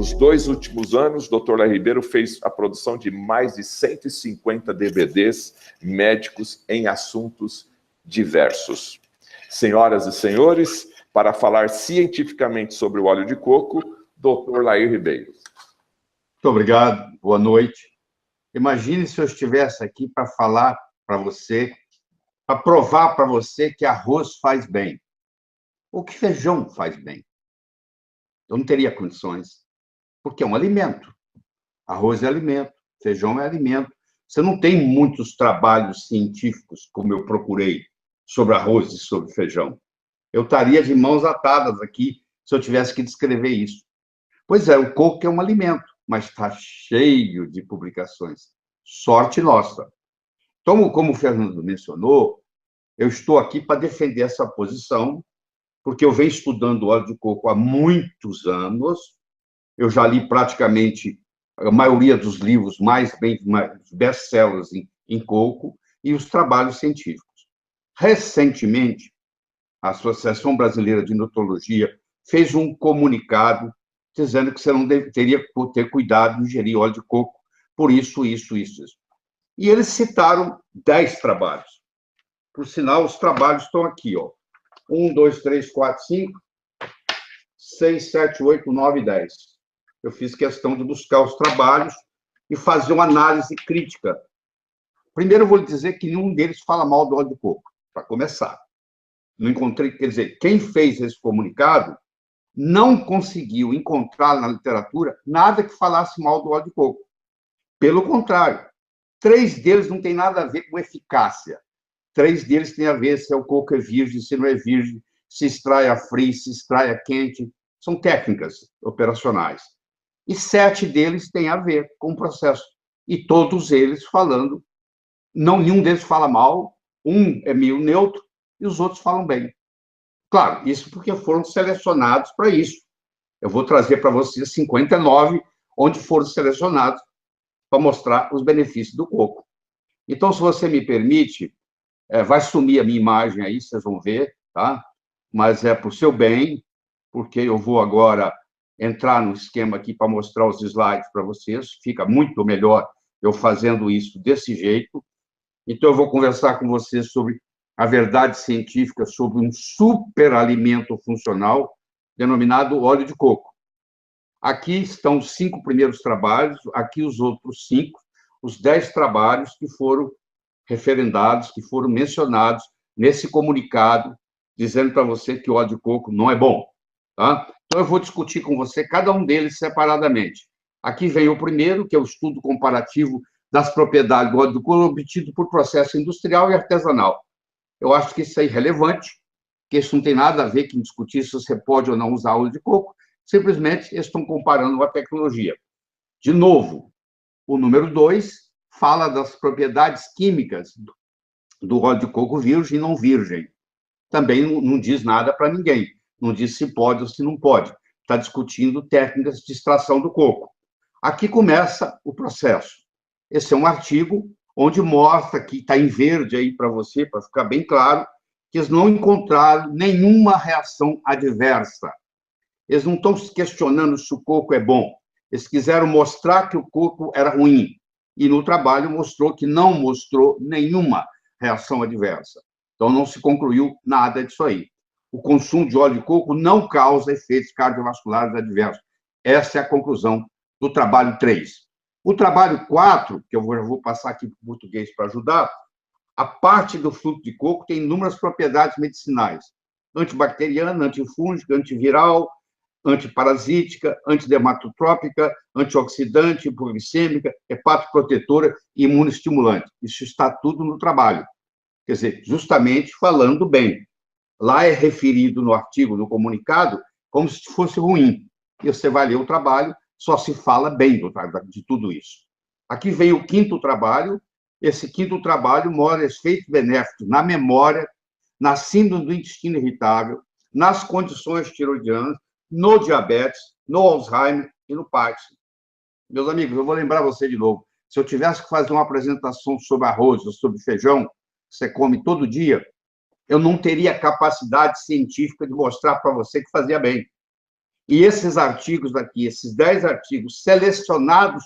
nos 2 últimos anos, o Dr. Léo Ribeiro fez a produção de mais de 150 DVDs médicos em assuntos diversos. Senhoras e senhores, para falar cientificamente sobre o óleo de coco, Dr. Léo Ribeiro. Muito obrigado, boa noite. Imagine se eu estivesse aqui para falar para você, para provar para você que arroz faz bem, ou que feijão faz bem. Eu não teria condições, porque é um alimento. Arroz é alimento, feijão é alimento. Você não tem muitos trabalhos científicos, como eu procurei, sobre arroz e sobre feijão. Eu estaria de mãos atadas aqui se eu tivesse que descrever isso. Pois é, o coco é um alimento, mas está cheio de publicações. Sorte nossa. Então, como o Fernando mencionou, eu estou aqui para defender essa posição, porque eu venho estudando óleo de coco há muitos anos. Eu já li praticamente a maioria dos livros mais best-sellers em coco e os trabalhos científicos. Recentemente, a Associação Brasileira de Nutologia fez um comunicado dizendo que você não teria que ter cuidado em ingerir óleo de coco por isso. E eles citaram 10 trabalhos. Por sinal, os trabalhos estão aqui, ó. 1, 2, 3, 4, 5, 6, 7, 8, 9, 10. Eu fiz questão de buscar os trabalhos e fazer uma análise crítica. Primeiro, eu vou lhe dizer que nenhum deles fala mal do óleo de coco, para começar. Não encontrei, quer dizer, quem fez esse comunicado não conseguiu encontrar na literatura nada que falasse mal do óleo de coco. Pelo contrário, 3 deles não têm nada a ver com eficácia. 3 deles têm a ver se o coco é virgem, se não é virgem, se extrai a frio, se extrai a quente. São técnicas operacionais. E 7 deles têm a ver com o processo. E todos eles falando, nenhum deles fala mal, um é meio neutro e os outros falam bem. Claro, isso porque foram selecionados para isso. Eu vou trazer para vocês 59 onde foram selecionados para mostrar os benefícios do coco. Então, se você me permite, vai sumir a minha imagem aí, vocês vão ver, tá? Mas é para o seu bem, porque eu vou agora entrar no esquema aqui para mostrar os slides para vocês. Fica muito melhor eu fazendo isso desse jeito. Então, eu vou conversar com vocês sobre a verdade científica sobre um superalimento funcional denominado óleo de coco. Aqui estão os 5 primeiros trabalhos, aqui os outros 5, os 10 trabalhos que foram referendados, que foram mencionados nesse comunicado, dizendo para você que o óleo de coco não é bom. Tá? Então, eu vou discutir com você cada um deles separadamente. Aqui vem o primeiro, que é o estudo comparativo das propriedades do óleo de coco obtido por processo industrial e artesanal. Eu acho que isso é irrelevante, que isso não tem nada a ver com discutir se você pode ou não usar óleo de coco, simplesmente eles estão comparando a tecnologia. De novo, o número 2 fala das propriedades químicas do óleo de coco virgem e não virgem. Também não diz nada para ninguém, não diz se pode ou se não pode. Está discutindo técnicas de extração do coco. Aqui começa o processo. Esse é um artigo onde mostra, que está em verde aí para você, para ficar bem claro, que eles não encontraram nenhuma reação adversa. Eles não estão se questionando se o coco é bom. Eles quiseram mostrar que o coco era ruim. E no trabalho mostrou que não mostrou nenhuma reação adversa. Então, não se concluiu nada disso aí. O consumo de óleo de coco não causa efeitos cardiovasculares adversos. Essa é a conclusão do trabalho 3. O trabalho 4, que eu vou passar aqui para o português para ajudar, a parte do fruto de coco tem inúmeras propriedades medicinais. Antibacteriana, antifúngica, antiviral, antiparasítica, antidermatotrópica, antioxidante, hipoglicêmica, hepatoprotetora e imunoestimulante. Isso está tudo no trabalho. Quer dizer, justamente falando bem. Lá é referido no artigo, no comunicado, como se fosse ruim. E você vai ler o trabalho, só se fala bem de tudo isso. Aqui vem o 5º trabalho. Esse 5º trabalho mostra efeitos benéficos na memória, na síndrome do intestino irritável, nas condições tiroidianas, no diabetes, no Alzheimer e no Parkinson. Meus amigos, eu vou lembrar você de novo. Se eu tivesse que fazer uma apresentação sobre arroz ou sobre feijão, que você come todo dia, eu não teria capacidade científica de mostrar para você que fazia bem. E esses artigos aqui, esses 10 artigos selecionados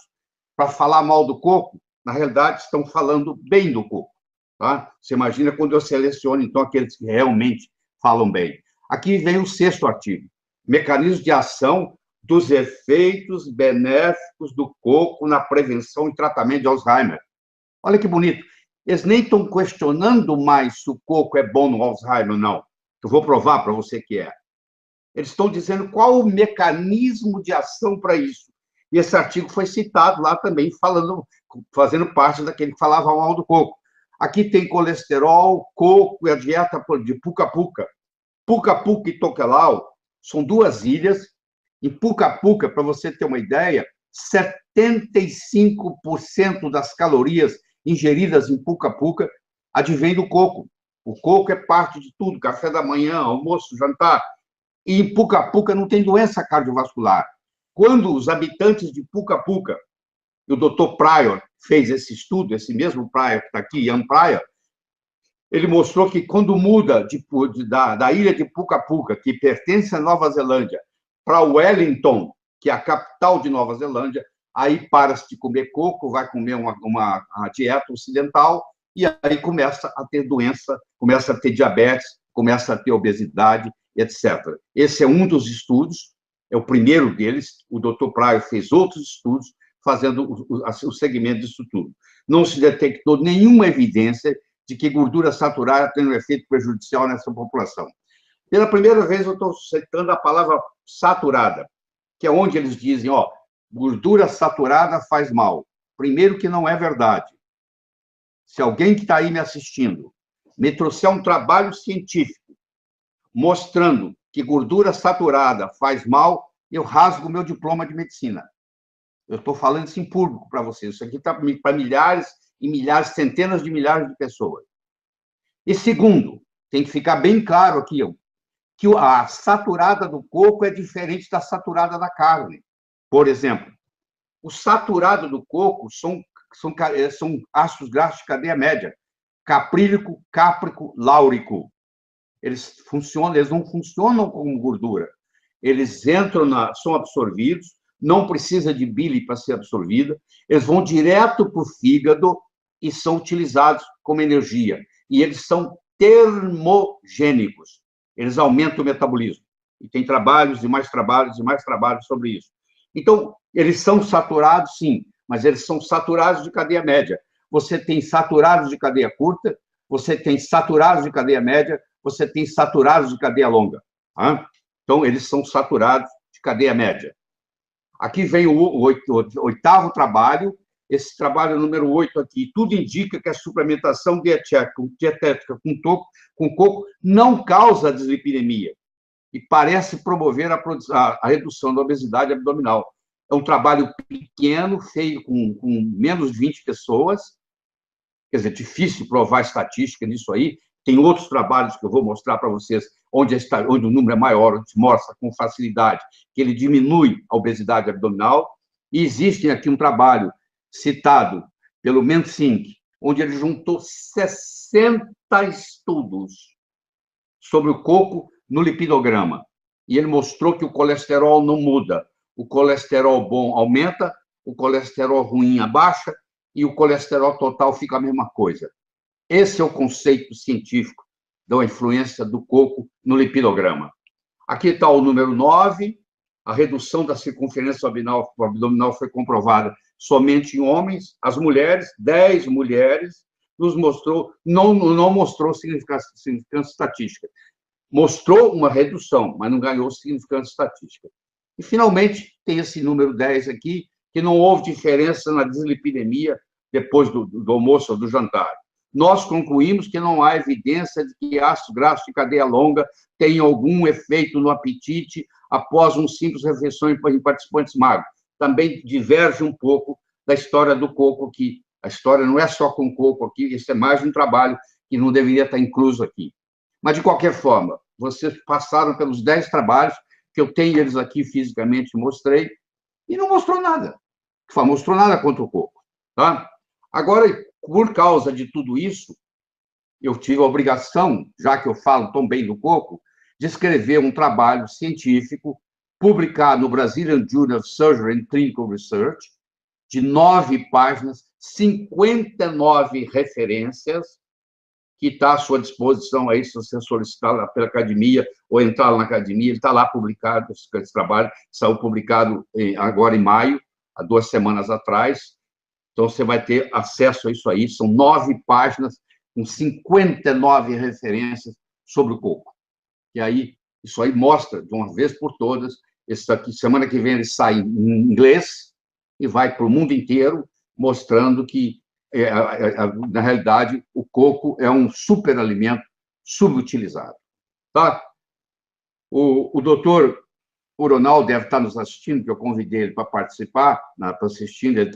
para falar mal do coco, na realidade, estão falando bem do coco. Tá? Você imagina quando eu seleciono, então, aqueles que realmente falam bem. Aqui vem o 6º artigo. Mecanismos de ação dos efeitos benéficos do coco na prevenção e tratamento de Alzheimer. Olha que bonito. Eles nem estão questionando mais se o coco é bom no Alzheimer, não. Eu vou provar para você que é. Eles estão dizendo qual o mecanismo de ação para isso. E esse artigo foi citado lá também, fazendo parte daquele que falava mal do coco. Aqui tem colesterol, coco e a dieta de Pucapuca. Pucapuca e Tokelau são 2 ilhas. Em Pucapuca, para você ter uma ideia, 75% das calorias ingeridas em Pucapuca advém do coco. O coco é parte de tudo, café da manhã, almoço, jantar. E em Pucapuca não tem doença cardiovascular. Quando os habitantes de Pucapuca, e o Dr. Pryor fez esse estudo, esse mesmo Pryor que está aqui, Ian Pryor, ele mostrou que quando muda da ilha de Pucapuca, que pertence à Nova Zelândia, para Wellington, que é a capital de Nova Zelândia, aí para-se de comer coco, vai comer uma dieta ocidental, e aí começa a ter doença, começa a ter diabetes, começa a ter obesidade, etc. Esse é um dos estudos, é o primeiro deles. O Dr. Pryor fez outros estudos fazendo o segmento disso tudo. Não se detectou nenhuma evidência de que gordura saturada tem um efeito prejudicial nessa população. Pela primeira vez, eu estou citando a palavra saturada, que é onde eles dizem, gordura saturada faz mal. Primeiro que não é verdade. Se alguém que está aí me assistindo me trouxer um trabalho científico mostrando que gordura saturada faz mal, eu rasgo meu diploma de medicina. Eu estou falando isso em público para vocês. Isso aqui está para milhares e milhares, centenas de milhares de pessoas. E segundo, tem que ficar bem claro aqui, que a saturada do coco é diferente da saturada da carne. Por exemplo, o saturado do coco são ácidos graxos de cadeia média, caprílico, cáprico, láurico. Eles não funcionam como gordura. Eles são absorvidos, não precisa de bile para ser absorvida, eles vão direto para o fígado e são utilizados como energia. E eles são termogênicos. Eles aumentam o metabolismo. E tem trabalhos e mais trabalhos e mais trabalhos sobre isso. Então, eles são saturados, sim, mas eles são saturados de cadeia média. Você tem saturados de cadeia curta, você tem saturados de cadeia média, você tem saturados de cadeia longa. Tá? Então, eles são saturados de cadeia média. Aqui vem o 8º trabalho, esse trabalho número 8 aqui. Tudo indica que a suplementação dietética com coco não causa dislipidemia e parece promover a redução da obesidade abdominal. É um trabalho pequeno, feito com menos de 20 pessoas. Quer dizer, difícil provar estatística nisso aí. Tem outros trabalhos que eu vou mostrar para vocês, onde o número é maior, onde se mostra com facilidade que ele diminui a obesidade abdominal. E existe aqui um trabalho citado pelo Mensink, onde ele juntou 60 estudos sobre o coco no lipidograma. E ele mostrou que o colesterol não muda. O colesterol bom aumenta, o colesterol ruim abaixa, e o colesterol total fica a mesma coisa. Esse é o conceito científico da influência do coco no lipidograma. Aqui está o número 9, a redução da circunferência abdominal foi comprovada somente em homens. As mulheres, 10 mulheres, não mostrou significância estatística. Mostrou uma redução, mas não ganhou significância estatística. E, finalmente, tem esse número 10 aqui, que não houve diferença na dislipidemia depois do almoço ou do jantar. Nós concluímos que não há evidência de que ácidos graxos de cadeia longa tenham algum efeito no apetite após uma simples refeição em participantes magros. Também diverge um pouco da história do coco aqui. A história não é só com coco aqui, esse é mais um trabalho que não deveria estar incluso aqui. Mas, de qualquer forma, vocês passaram pelos 10 trabalhos, que eu tenho eles aqui fisicamente, mostrei, e não mostrou nada. Mostrou nada contra o coco. Tá? Agora, por causa de tudo isso, eu tive a obrigação, já que eu falo tão bem do coco, de escrever um trabalho científico publicado no Brazilian Journal of Surgery and Clinical Research, de 9 páginas, 59 referências, que está à sua disposição aí, se você solicitar lá pela academia ou entrar na academia, ele está lá publicado, esse trabalho saiu publicado agora em maio, há 2 semanas atrás, então você vai ter acesso a isso aí, são 9 páginas com 59 referências sobre o coco. E aí, isso aí mostra, de uma vez por todas, esse aqui, semana que vem ele sai em inglês e vai para o mundo inteiro, mostrando que, na realidade, o coco é um superalimento subutilizado. Tá? O doutor Ronaldo deve estar nos assistindo, que eu convidei ele para participar, para assistindo, ele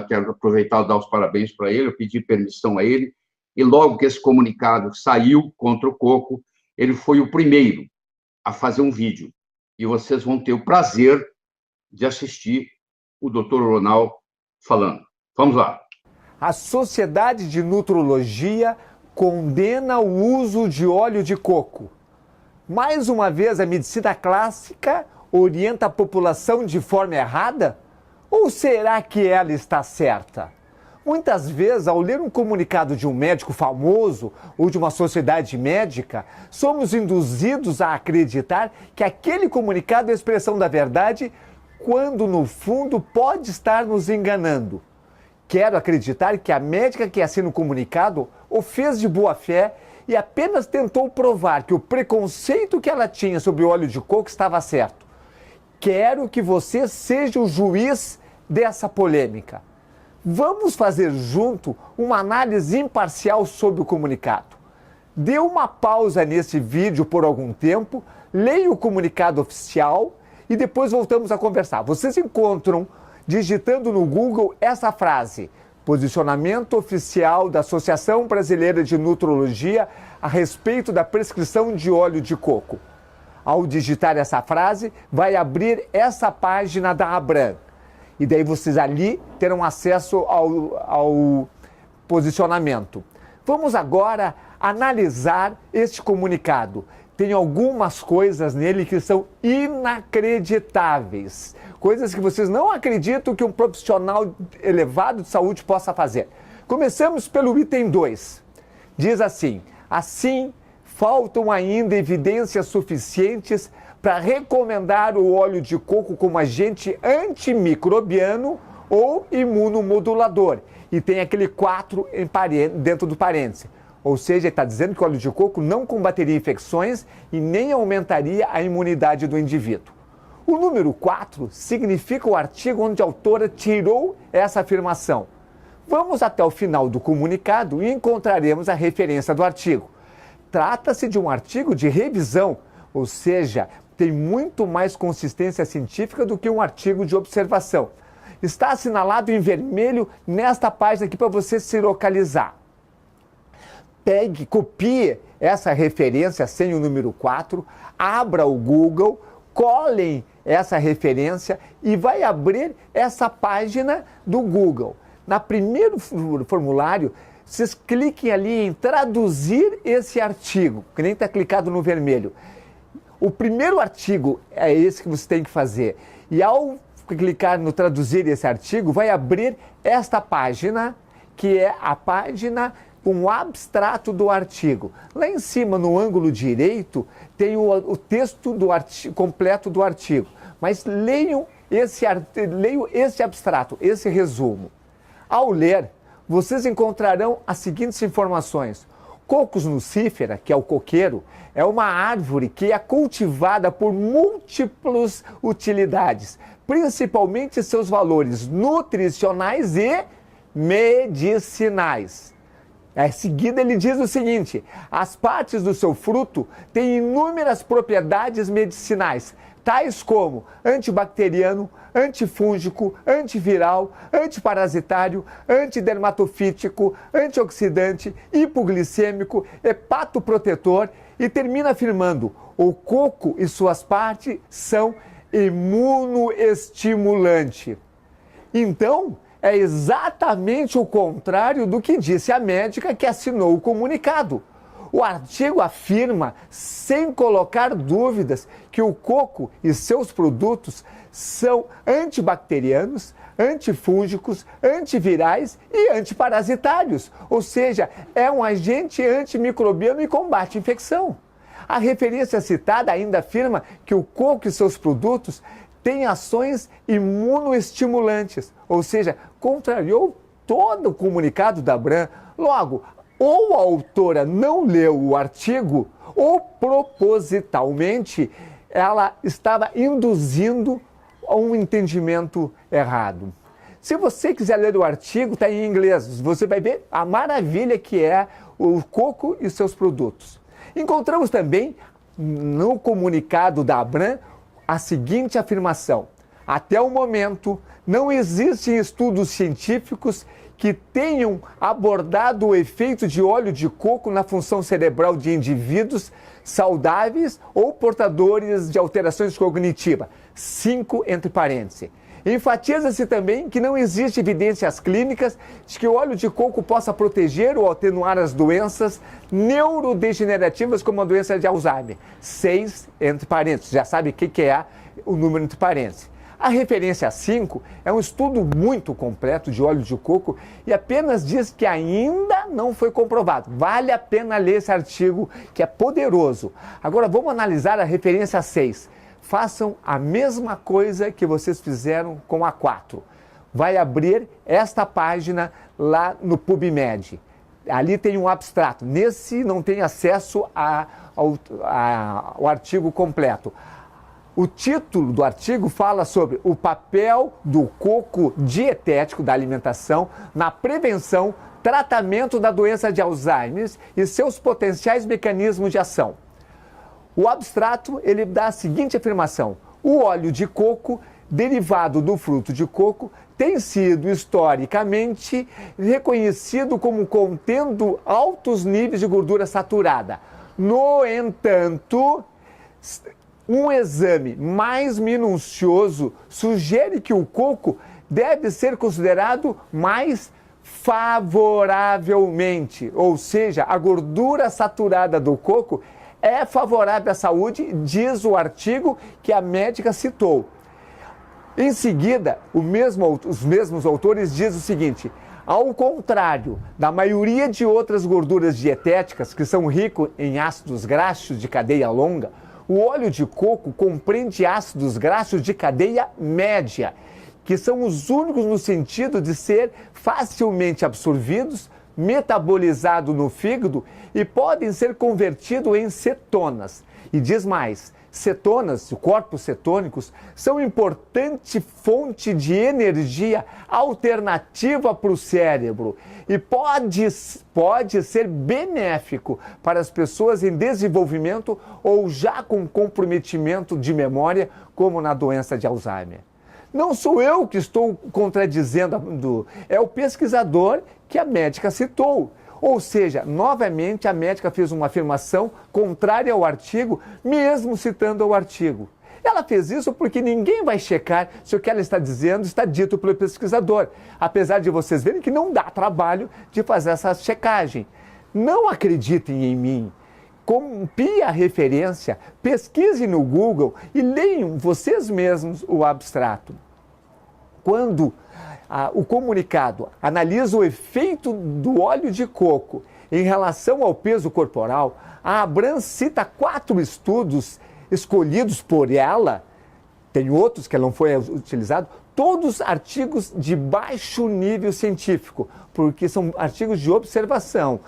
quero aproveitar e dar os parabéns para ele, eu pedi permissão a ele, e logo que esse comunicado saiu contra o coco, ele foi o primeiro a fazer um vídeo, e vocês vão ter o prazer de assistir o doutor Ronaldo falando. Vamos lá. A Sociedade de Nutrologia condena o uso de óleo de coco. Mais uma vez, a medicina clássica orienta a população de forma errada? Ou será que ela está certa? Muitas vezes, ao ler um comunicado de um médico famoso ou de uma sociedade médica, somos induzidos a acreditar que aquele comunicado é a expressão da verdade, quando no fundo pode estar nos enganando. Quero acreditar que a médica que assina o comunicado o fez de boa fé e apenas tentou provar que o preconceito que ela tinha sobre o óleo de coco estava certo. Quero que você seja o juiz dessa polêmica. Vamos fazer junto uma análise imparcial sobre o comunicado. Dê uma pausa nesse vídeo por algum tempo, leia o comunicado oficial e depois voltamos a conversar. Vocês encontram, digitando no Google, essa frase: posicionamento oficial da Associação Brasileira de Nutrologia a respeito da prescrição de óleo de coco. Ao digitar essa frase, vai abrir essa página da Abram. E daí vocês ali terão acesso ao posicionamento. Vamos agora analisar este comunicado. Tem algumas coisas nele que são inacreditáveis. Coisas que vocês não acreditam que um profissional elevado de saúde possa fazer. Começamos pelo item 2. Diz assim, faltam ainda evidências suficientes para recomendar o óleo de coco como agente antimicrobiano ou imunomodulador. E tem aquele 4 dentro do parêntese. Ou seja, ele está dizendo que o óleo de coco não combateria infecções e nem aumentaria a imunidade do indivíduo. O número 4 significa o artigo onde a autora tirou essa afirmação. Vamos até o final do comunicado e encontraremos a referência do artigo. Trata-se de um artigo de revisão, ou seja, tem muito mais consistência científica do que um artigo de observação. Está assinalado em vermelho nesta página aqui para você se localizar. Pegue, copie essa referência sem o número 4, abra o Google, colhem essa referência e vai abrir essa página do Google. No primeiro formulário, vocês cliquem ali em traduzir esse artigo, que nem está clicado no vermelho. O primeiro artigo é esse que você tem que fazer. E ao clicar no traduzir esse artigo, vai abrir esta página, que é a página com o abstrato do artigo. Lá em cima, no ângulo direito, tem o texto do completo do artigo. Mas leiam esse abstrato, esse resumo. Ao ler, vocês encontrarão as seguintes informações. Cocos nucifera, que é o coqueiro, é uma árvore que é cultivada por múltiplas utilidades, principalmente seus valores nutricionais e medicinais. Em seguida, ele diz o seguinte: as partes do seu fruto têm inúmeras propriedades medicinais, tais como antibacteriano, antifúngico, antiviral, antiparasitário, antidermatofítico, antioxidante, hipoglicêmico, hepatoprotetor, e termina afirmando: o coco e suas partes são imunoestimulante. Então, é exatamente o contrário do que disse a médica que assinou o comunicado. O artigo afirma, sem colocar dúvidas, que o coco e seus produtos são antibacterianos, antifúngicos, antivirais e antiparasitários, ou seja, é um agente antimicrobiano e combate a infecção. A referência citada ainda afirma que o coco e seus produtos têm ações imunoestimulantes, ou seja, contrariou todo o comunicado da Abram. Logo, ou a autora não leu o artigo, ou propositalmente ela estava induzindo a um entendimento errado. Se você quiser ler o artigo, está em inglês. Você vai ver a maravilha que é o coco e seus produtos. Encontramos também no comunicado da Abram a seguinte afirmação: até o momento, não existem estudos científicos que tenham abordado o efeito de óleo de coco na função cerebral de indivíduos saudáveis ou portadores de alterações cognitivas. 5 entre parênteses. Enfatiza-se também que não existe evidências clínicas de que o óleo de coco possa proteger ou atenuar as doenças neurodegenerativas como a doença de Alzheimer. 6 entre parênteses. Já sabe o que é o número entre parênteses. A referência 5 é um estudo muito completo de óleo de coco e apenas diz que ainda não foi comprovado. Vale a pena ler esse artigo, que é poderoso. Agora vamos analisar a referência 6. Façam a mesma coisa que vocês fizeram com a 4. Vai abrir esta página lá no PubMed. Ali tem um abstrato. Nesse não tem acesso ao artigo completo. O título do artigo fala sobre o papel do coco dietético da alimentação na prevenção, tratamento da doença de Alzheimer e seus potenciais mecanismos de ação. O abstrato, ele dá a seguinte afirmação: o óleo de coco, derivado do fruto de coco, tem sido historicamente reconhecido como contendo altos níveis de gordura saturada. No entanto, um exame mais minucioso sugere que o coco deve ser considerado mais favoravelmente, ou seja, a gordura saturada do coco é favorável à saúde, diz o artigo que a médica citou. Em seguida, os mesmos autores dizem o seguinte: ao contrário da maioria de outras gorduras dietéticas que são ricas em ácidos graxos de cadeia longa, o óleo de coco compreende ácidos graxos de cadeia média, que são os únicos no sentido de ser facilmente absorvidos, metabolizados no fígado e podem ser convertidos em cetonas. E diz mais: cetonas, corpos cetônicos, são importante fonte de energia alternativa para o cérebro e pode ser benéfico para as pessoas em desenvolvimento ou já com comprometimento de memória, como na doença de Alzheimer. Não sou eu que estou contradizendo, é o pesquisador que a médica citou. Ou seja, novamente a médica fez uma afirmação contrária ao artigo, mesmo citando o artigo. Ela fez isso porque ninguém vai checar se o que ela está dizendo está dito pelo pesquisador, apesar de vocês verem que não dá trabalho de fazer essa checagem. Não acreditem em mim. Copie a referência, pesquise no Google e leiam vocês mesmos o abstrato. Quando o comunicado analisa o efeito do óleo de coco em relação ao peso corporal, a Abram cita 4 estudos escolhidos por ela, tem outros que não foi utilizado, todos artigos de baixo nível científico, porque são artigos de observação,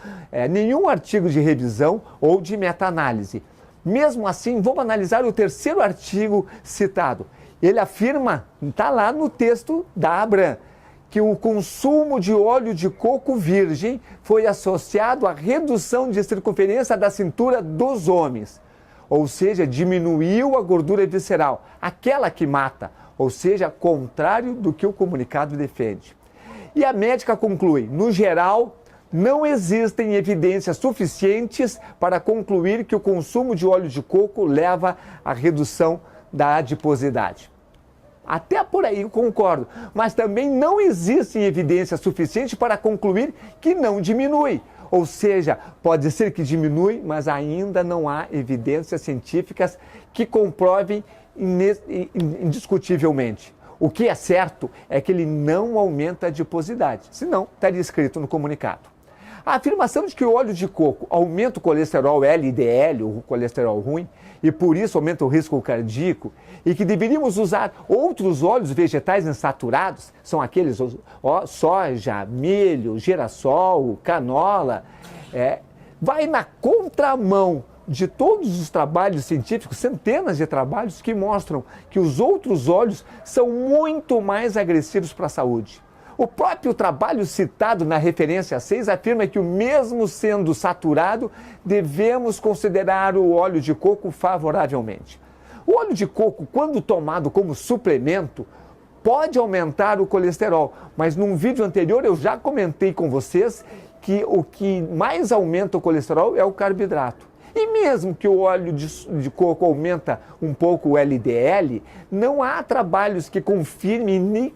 nenhum artigo de revisão ou de meta-análise. Mesmo assim, vamos analisar o 3º artigo citado. Ele afirma, está lá no texto da Abram, que o consumo de óleo de coco virgem foi associado à redução de circunferência da cintura dos homens, ou seja, diminuiu a gordura visceral, aquela que mata, ou seja, contrário do que o comunicado defende. E a médica conclui: no geral, não existem evidências suficientes para concluir que o consumo de óleo de coco leva à redução da adiposidade. Até por aí eu concordo, mas também não existem evidências suficientes para concluir que não diminui. Ou seja, pode ser que diminui, mas ainda não há evidências científicas que comprovem indiscutivelmente. O que é certo é que ele não aumenta a adiposidade, senão estaria escrito no comunicado. A afirmação de que o óleo de coco aumenta o colesterol LDL, o colesterol ruim, e por isso aumenta o risco cardíaco, e que deveríamos usar outros óleos vegetais insaturados, são aqueles soja, milho, girassol, canola, vai na contramão de todos os trabalhos científicos, centenas de trabalhos que mostram que os outros óleos são muito mais agressivos para a saúde. O próprio trabalho citado na referência 6 afirma que, mesmo sendo saturado, devemos considerar o óleo de coco favoravelmente. O óleo de coco, quando tomado como suplemento, pode aumentar o colesterol, mas num vídeo anterior eu já comentei com vocês que o que mais aumenta o colesterol é o carboidrato. E mesmo que o óleo de coco aumenta um pouco o LDL, não há trabalhos que confirmem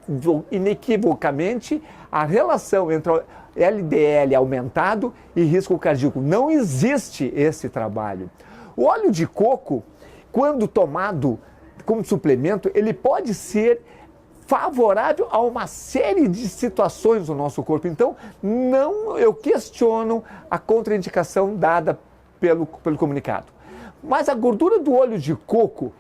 inequivocamente a relação entre o LDL aumentado e risco cardíaco. Não existe esse trabalho. O óleo de coco, quando tomado como suplemento, ele pode ser favorável a uma série de situações no nosso corpo. Então, eu questiono a contraindicação dada pelo comunicado. Mas a gordura do óleo de coco,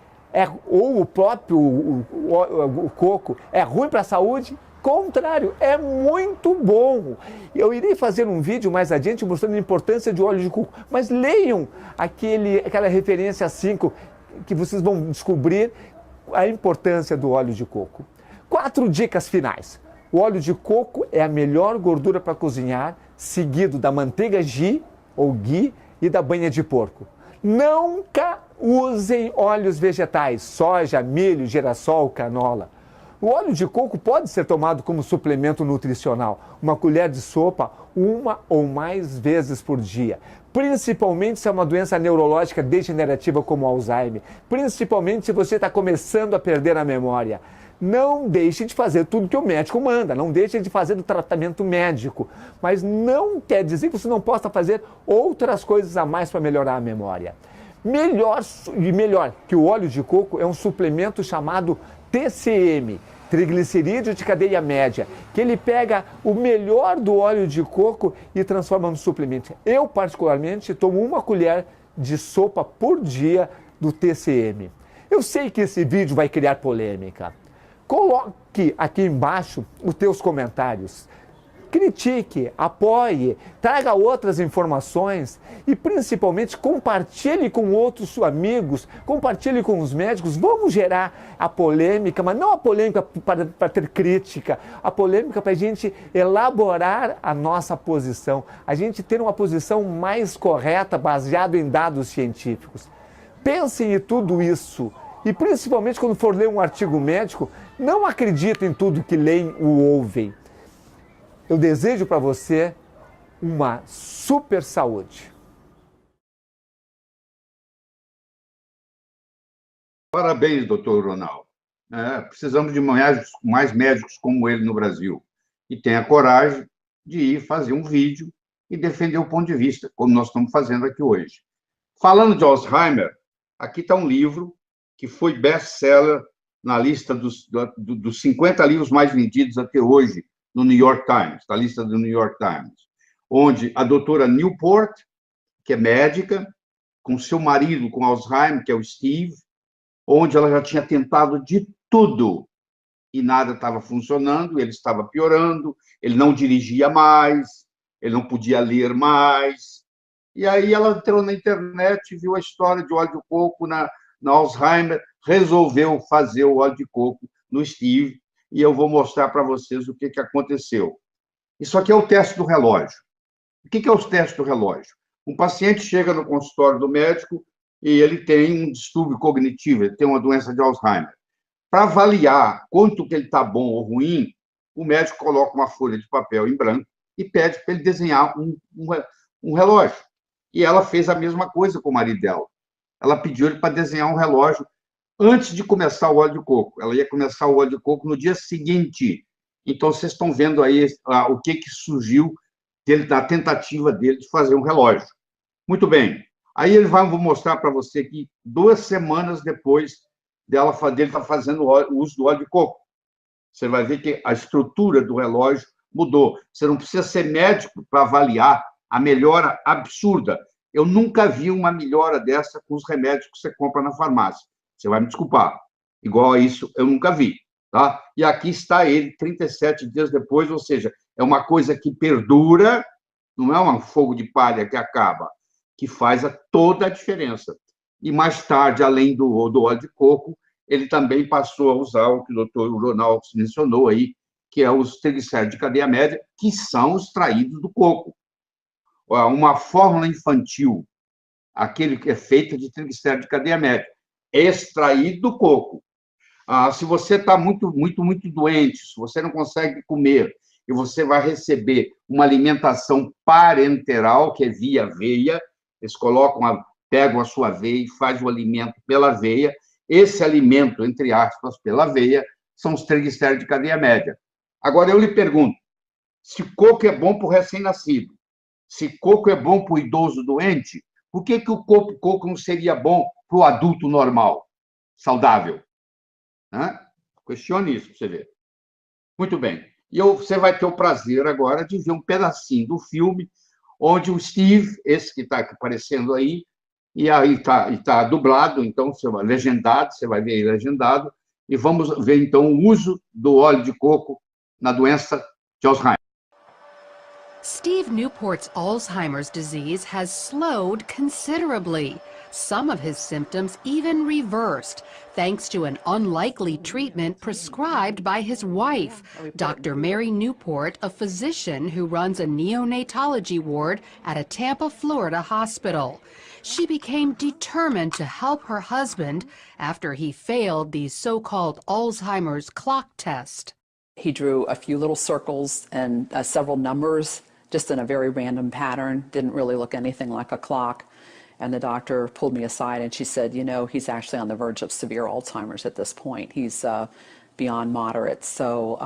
ou o próprio o coco, é ruim para a saúde? Contrário, é muito bom. Eu irei fazer um vídeo mais adiante mostrando a importância de óleo de coco, mas leiam aquela referência 5 que vocês vão descobrir a importância do óleo de coco. 4 dicas finais. O óleo de coco é a melhor gordura para cozinhar, seguido da manteiga ghee ou ghee e da banha de porco. Nunca usem óleos vegetais, soja, milho, girassol, canola. O óleo de coco pode ser tomado como suplemento nutricional, uma colher de sopa 1 ou mais vezes por dia, principalmente se é uma doença neurológica degenerativa como Alzheimer, principalmente se você está começando a perder a memória. Não deixe de fazer tudo que o médico manda, não deixe de fazer o tratamento médico, mas não quer dizer que você não possa fazer outras coisas a mais para melhorar a memória. Melhor que o óleo de coco é um suplemento chamado TCM, triglicerídeo de cadeia média, que ele pega o melhor do óleo de coco e transforma no suplemento. Eu, particularmente, tomo 1 colher de sopa por dia do TCM. Eu sei que esse vídeo vai criar polêmica. Coloque aqui embaixo os teus comentários. Critique, apoie, traga outras informações e, principalmente, compartilhe com outros amigos, compartilhe com os médicos. Vamos gerar a polêmica, mas não a polêmica para ter crítica, a polêmica para a gente elaborar a nossa posição, a gente ter uma posição mais correta, baseada em dados científicos. Pensem em tudo isso. E principalmente quando for ler um artigo médico, não acredite em tudo que leem ou ouvem. Eu desejo para você uma super saúde. Parabéns, doutor Ronaldo. Precisamos de mais médicos como ele no Brasil. E tenha coragem de ir fazer um vídeo e defender o ponto de vista, como nós estamos fazendo aqui hoje. Falando de Alzheimer, aqui está um livro que foi best-seller na lista dos 50 livros mais vendidos até hoje no New York Times, na lista do New York Times, onde a doutora Newport, que é médica, com seu marido com Alzheimer, que é o Steve, onde ela já tinha tentado de tudo e nada estava funcionando, ele estava piorando, ele não dirigia mais, ele não podia ler mais. E aí ela entrou na internet, viu a história de óleo de coco na Alzheimer, resolveu fazer o óleo de coco no Steve, e eu vou mostrar para vocês o que aconteceu. Isso aqui é o teste do relógio. O que é o teste do relógio? Um paciente chega no consultório do médico e ele tem um distúrbio cognitivo, ele tem uma doença de Alzheimer. Para avaliar quanto que ele está bom ou ruim, o médico coloca uma folha de papel em branco e pede para ele desenhar um relógio. E ela fez a mesma coisa com o marido dela. Ela pediu ele para desenhar um relógio antes de começar o óleo de coco. Ela ia começar o óleo de coco no dia seguinte. Então, vocês estão vendo aí o que surgiu que ele na tentativa dele de fazer um relógio. Muito bem. Aí vou mostrar para você que 2 semanas depois dele estar fazendo o uso do óleo de coco. Você vai ver que a estrutura do relógio mudou. Você não precisa ser médico para avaliar a melhora absurda. Eu nunca vi uma melhora dessa com os remédios que você compra na farmácia. Você vai me desculpar. Igual a isso, eu nunca vi. Tá? E aqui está ele, 37 dias depois, ou seja, é uma coisa que perdura, não é um fogo de palha que acaba, que faz toda a diferença. E mais tarde, além do óleo de coco, ele também passou a usar o que o doutor Ronaldo mencionou aí, que é os triglicéridos de cadeia média, que são extraídos do coco. Uma fórmula infantil, aquele que é feito de triglicéridos de cadeia média, extraído do coco. Se você está muito doente, se você não consegue comer, e você vai receber uma alimentação parenteral, que é via veia, eles pegam a sua veia e fazem o alimento pela veia. Esse alimento, entre aspas, pela veia, são os triglicéridos de cadeia média. Agora, eu lhe pergunto, se coco é bom para o recém-nascido, se coco é bom para o idoso doente, por que o coco não seria bom para o adulto normal, saudável? Questione isso para você ver. Muito bem. E você vai ter o prazer agora de ver um pedacinho do filme onde o Steve, esse que está aparecendo aí, e aí está dublado, então, legendado, você vai ver aí legendado, e vamos ver, então, o uso do óleo de coco na doença de Alzheimer. Steve Newport's Alzheimer's disease has slowed considerably. Some of his symptoms even reversed, thanks to an unlikely treatment prescribed by his wife, Dr. Mary Newport, a physician who runs a neonatology ward at a Tampa, Florida hospital. She became determined to help her husband after he failed the so-called Alzheimer's clock test. He drew a few little circles and several numbers, just in a very random pattern, didn't really look anything like a clock. And the doctor pulled me aside and she said, you know, he's actually on the verge of severe Alzheimer's at this point. He's beyond moderate. So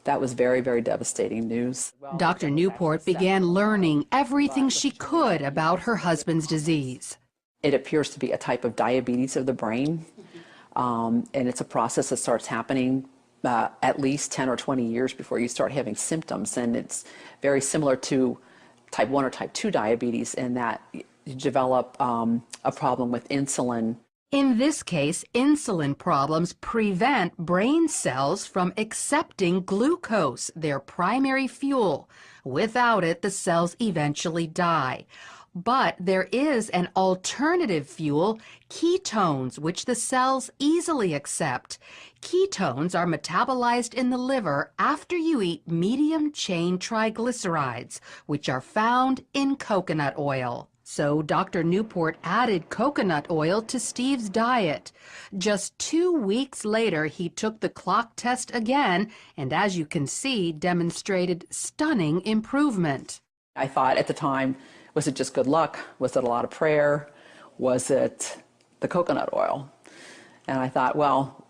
that was very, very devastating news. Dr. Newport began learning everything she could about her husband's disease. It appears to be a type of diabetes of the brain. And it's a process that starts happening at least 10 or 20 years before you start having symptoms. And it's very similar to type 1 or type 2 diabetes in that you develop a problem with insulin. In this case, insulin problems prevent brain cells from accepting glucose, their primary fuel. Without it, the cells eventually die. But there is an alternative fuel, ketones, which the cells easily accept. Ketones are metabolized in the liver after you eat medium-chain triglycerides, which are found in coconut oil. So Dr. Newport added coconut oil to Steve's diet. Just 2 weeks later, he took the clock test again, and as you can see, demonstrated stunning improvement. I thought at the time, was it just good luck? Was it a lot of prayer? Was it the coconut oil? And I thought, well,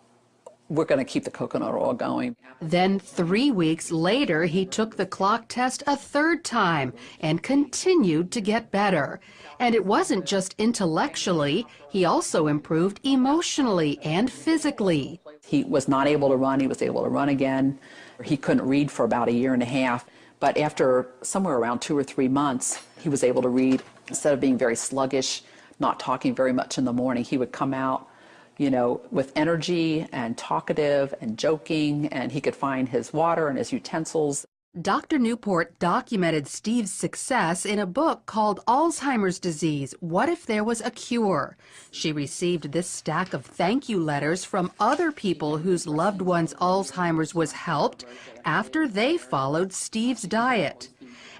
we're going to keep the coconut oil going. Then 3 weeks later, he took the clock test a third time and continued to get better. And it wasn't just intellectually, he also improved emotionally and physically. He was not able to run. He was able to run again. He couldn't read for about 1.5 years. But after somewhere around 2 or 3 months, he was able to read. Instead of being very sluggish, not talking very much in the morning, he would come out, you know, with energy and talkative and joking, and he could find his water and his utensils. Dr. Newport documented Steve's success in a book called Alzheimer's Disease, What If There Was a Cure? She received this stack of thank you letters from other people whose loved one's Alzheimer's was helped after they followed Steve's diet.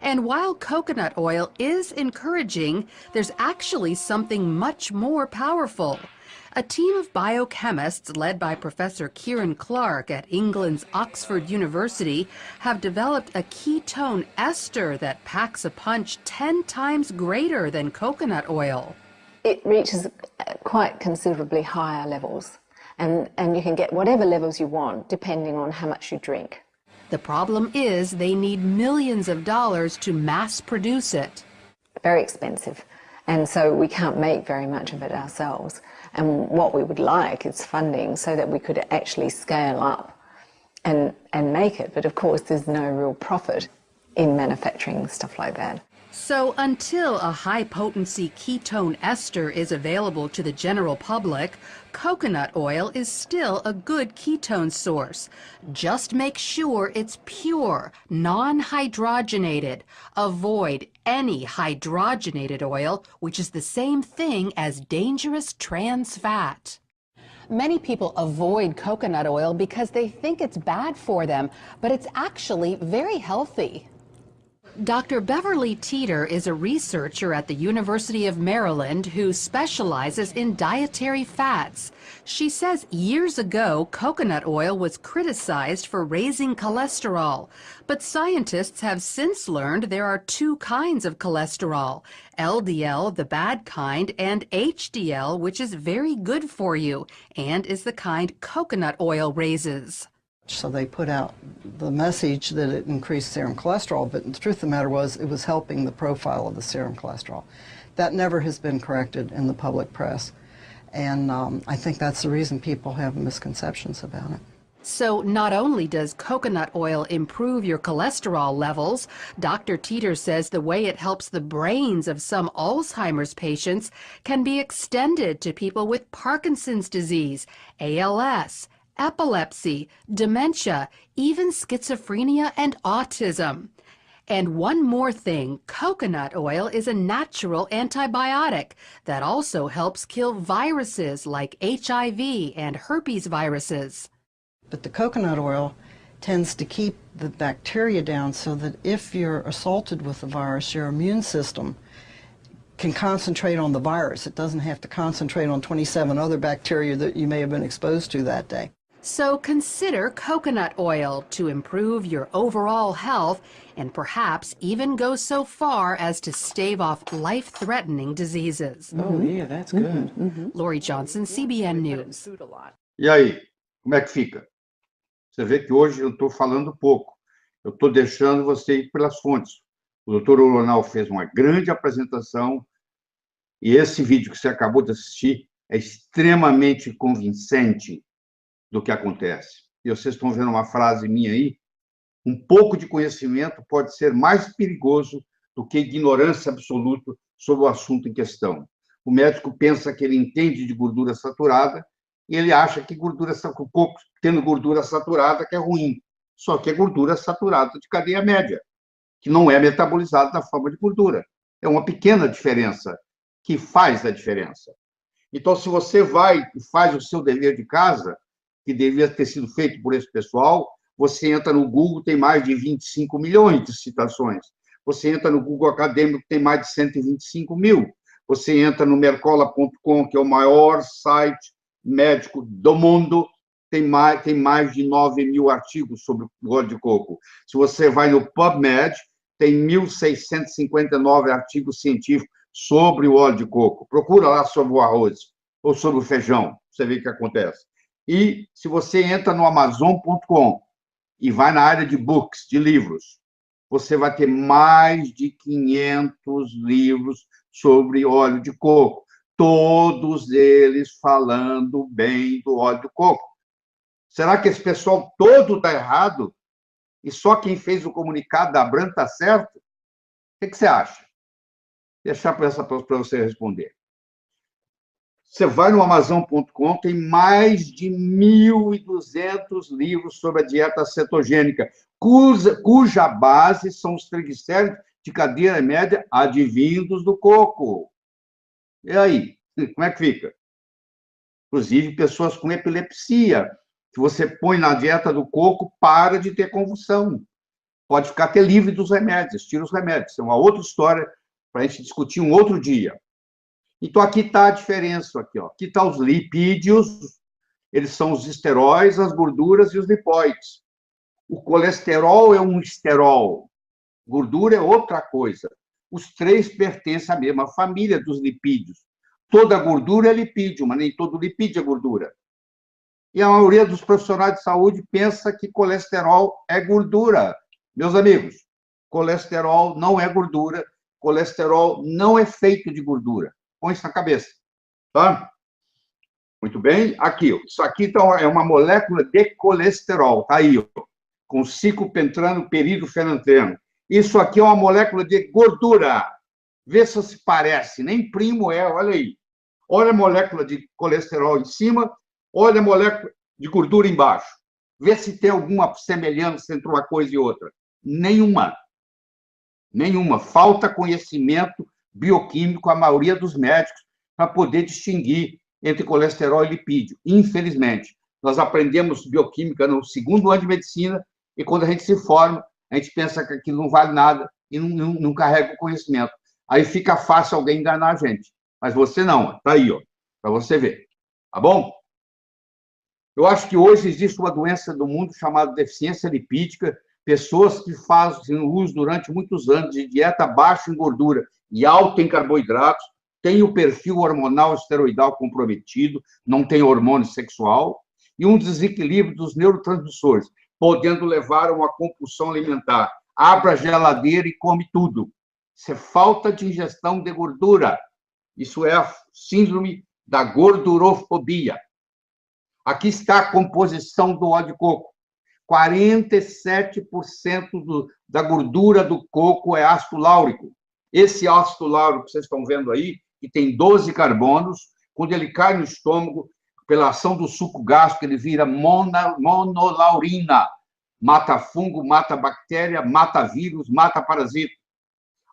And while coconut oil is encouraging, there's actually something much more powerful. A team of biochemists led by Professor Kieran Clark at England's Oxford University have developed a ketone ester that packs a punch 10 times greater than coconut oil. It reaches quite considerably higher levels, and you can get whatever levels you want depending on how much you drink. The problem is they need millions of dollars to mass produce it. Very expensive, and so we can't make very much of it ourselves. And what we would like is funding so that we could actually scale up and make it. But of course, there's no real profit in manufacturing stuff like that. So until a high-potency ketone ester is available to the general public, coconut oil is still a good ketone source. Just make sure it's pure, non-hydrogenated. Avoid any hydrogenated oil, which is the same thing as dangerous trans fat. Many people avoid coconut oil because they think it's bad for them, but it's actually very healthy. Dr. Beverly Teeter is a researcher at the University of Maryland who specializes in dietary fats. She says years ago, coconut oil was criticized for raising cholesterol, but scientists have since learned there are two kinds of cholesterol, LDL, the bad kind, and HDL, which is very good for you and is the kind coconut oil raises. So they put out the message that it increased serum cholesterol, but the truth of the matter was it was helping the profile of the serum cholesterol. That never has been corrected in the public press, and I think that's the reason people have misconceptions about it. So not only does coconut oil improve your cholesterol levels, Dr. Teeter says the way it helps the brains of some Alzheimer's patients can be extended to people with Parkinson's disease, ALS, epilepsy, dementia, even schizophrenia and autism. And one more thing, coconut oil is a natural antibiotic that also helps kill viruses like HIV and herpes viruses. But the coconut oil tends to keep the bacteria down so that if you're assaulted with the virus, your immune system can concentrate on the virus. It doesn't have to concentrate on 27 other bacteria that you may have been exposed to that day. So consider coconut oil to improve your overall health and perhaps even go so far as to stave off life-threatening diseases. Oh, yeah, that's good. Lori Johnson, CBN News. E aí, como é que fica? Você vê que hoje eu estou falando pouco. Eu estou deixando você ir pelas fontes. O doutor Oronal fez uma grande apresentação e esse vídeo que você acabou de assistir é extremamente convincente do que acontece. E vocês estão vendo uma frase minha aí, um pouco de conhecimento pode ser mais perigoso do que ignorância absoluta sobre o assunto em questão. O médico pensa que ele entende de gordura saturada e ele acha que o coco tendo gordura saturada que é ruim. Só que é gordura saturada de cadeia média, que não é metabolizada na forma de gordura. É uma pequena diferença que faz a diferença. Então, se você vai e faz o seu dever de casa, que devia ter sido feito por esse pessoal, você entra no Google, tem mais de 25 milhões de citações. Você entra no Google Acadêmico, tem mais de 125 mil. Você entra no mercola.com, que é o maior site médico do mundo, tem mais de 9 mil artigos sobre o óleo de coco. Se você vai no PubMed, tem 1.659 artigos científicos sobre o óleo de coco. Procura lá sobre o arroz ou sobre o feijão, você vê o que acontece. E se você entra no Amazon.com e vai na área de books, de livros, você vai ter mais de 500 livros sobre óleo de coco, todos eles falando bem do óleo de coco. Será que esse pessoal todo está errado? E só quem fez o comunicado da Abram está certo? O que você acha? Vou deixar para você responder. Você vai no Amazon.com, tem mais de 1.200 livros sobre a dieta cetogênica, cuja base são os triglicéridos de cadeia média advindos do coco. E aí, como é que fica? Inclusive, pessoas com epilepsia, que você põe na dieta do coco, para de ter convulsão. Pode ficar até livre dos remédios, tira os remédios. É uma outra história para a gente discutir um outro dia. Então, aqui está a diferença. Aqui está os lipídios, eles são os esteróis, as gorduras e os lipóides. O colesterol é um esterol, gordura é outra coisa. Os três pertencem à mesma família dos lipídios. Toda gordura é lipídio, mas nem todo lipídio é gordura. E a maioria dos profissionais de saúde pensa que colesterol é gordura. Meus amigos, colesterol não é gordura, colesterol não é feito de gordura. Põe isso na cabeça, tá? Muito bem. Aqui, ó. Isso aqui então, é uma molécula de colesterol, tá aí, ó, com ciclopentrano peridofenanteno. Isso aqui é uma molécula de gordura. Vê se parece, nem primo é, olha aí. Olha a molécula de colesterol em cima, olha a molécula de gordura embaixo. Vê se tem alguma semelhança entre uma coisa e outra. Nenhuma. Nenhuma. Falta conhecimento bioquímico a maioria dos médicos para poder distinguir entre colesterol e lipídio. Infelizmente, nós aprendemos bioquímica no segundo ano de medicina e quando a gente se forma, a gente pensa que aquilo não vale nada e não carrega o conhecimento. Aí fica fácil alguém enganar a gente. Mas você não, está aí, ó, para você ver. Tá bom? Eu acho que hoje existe uma doença do mundo chamada deficiência lipídica, pessoas que fazem uso durante muitos anos de dieta baixa em gordura e alta em carboidratos, têm o perfil hormonal esteroidal comprometido, não tem hormônio sexual, e um desequilíbrio dos neurotransmissores, podendo levar a uma compulsão alimentar. Abre a geladeira e come tudo. Isso é falta de ingestão de gordura. Isso é a síndrome da gordurofobia. Aqui está a composição do óleo de coco. 47% da gordura do coco é ácido láurico. Esse ácido láurico que vocês estão vendo aí, que tem 12 carbonos, quando ele cai no estômago, pela ação do suco gástrico, ele vira monolaurina. Mata fungo, mata bactéria, mata vírus, mata parasita.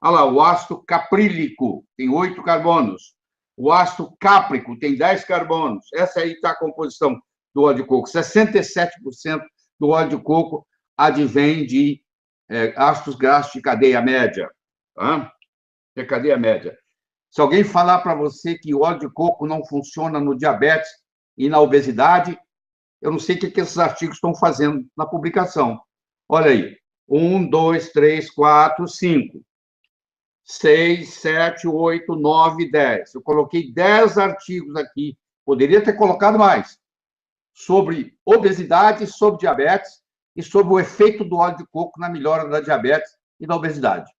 Olha lá, o ácido caprílico tem 8 carbonos. O ácido cáprico tem 10 carbonos. Essa aí está a composição do óleo de coco. 67% do óleo de coco advém de ácidos graxos de cadeia média. Tá? De cadeia média. Se alguém falar para você que o óleo de coco não funciona no diabetes e na obesidade, eu não sei o que esses artigos estão fazendo na publicação. Olha aí. 1, 2, 3, 4, 5. 6, 7, 8, 9, 10. Eu coloquei 10 artigos aqui, poderia ter colocado mais, sobre obesidade, sobre diabetes e sobre o efeito do óleo de coco na melhora da diabetes e da obesidade.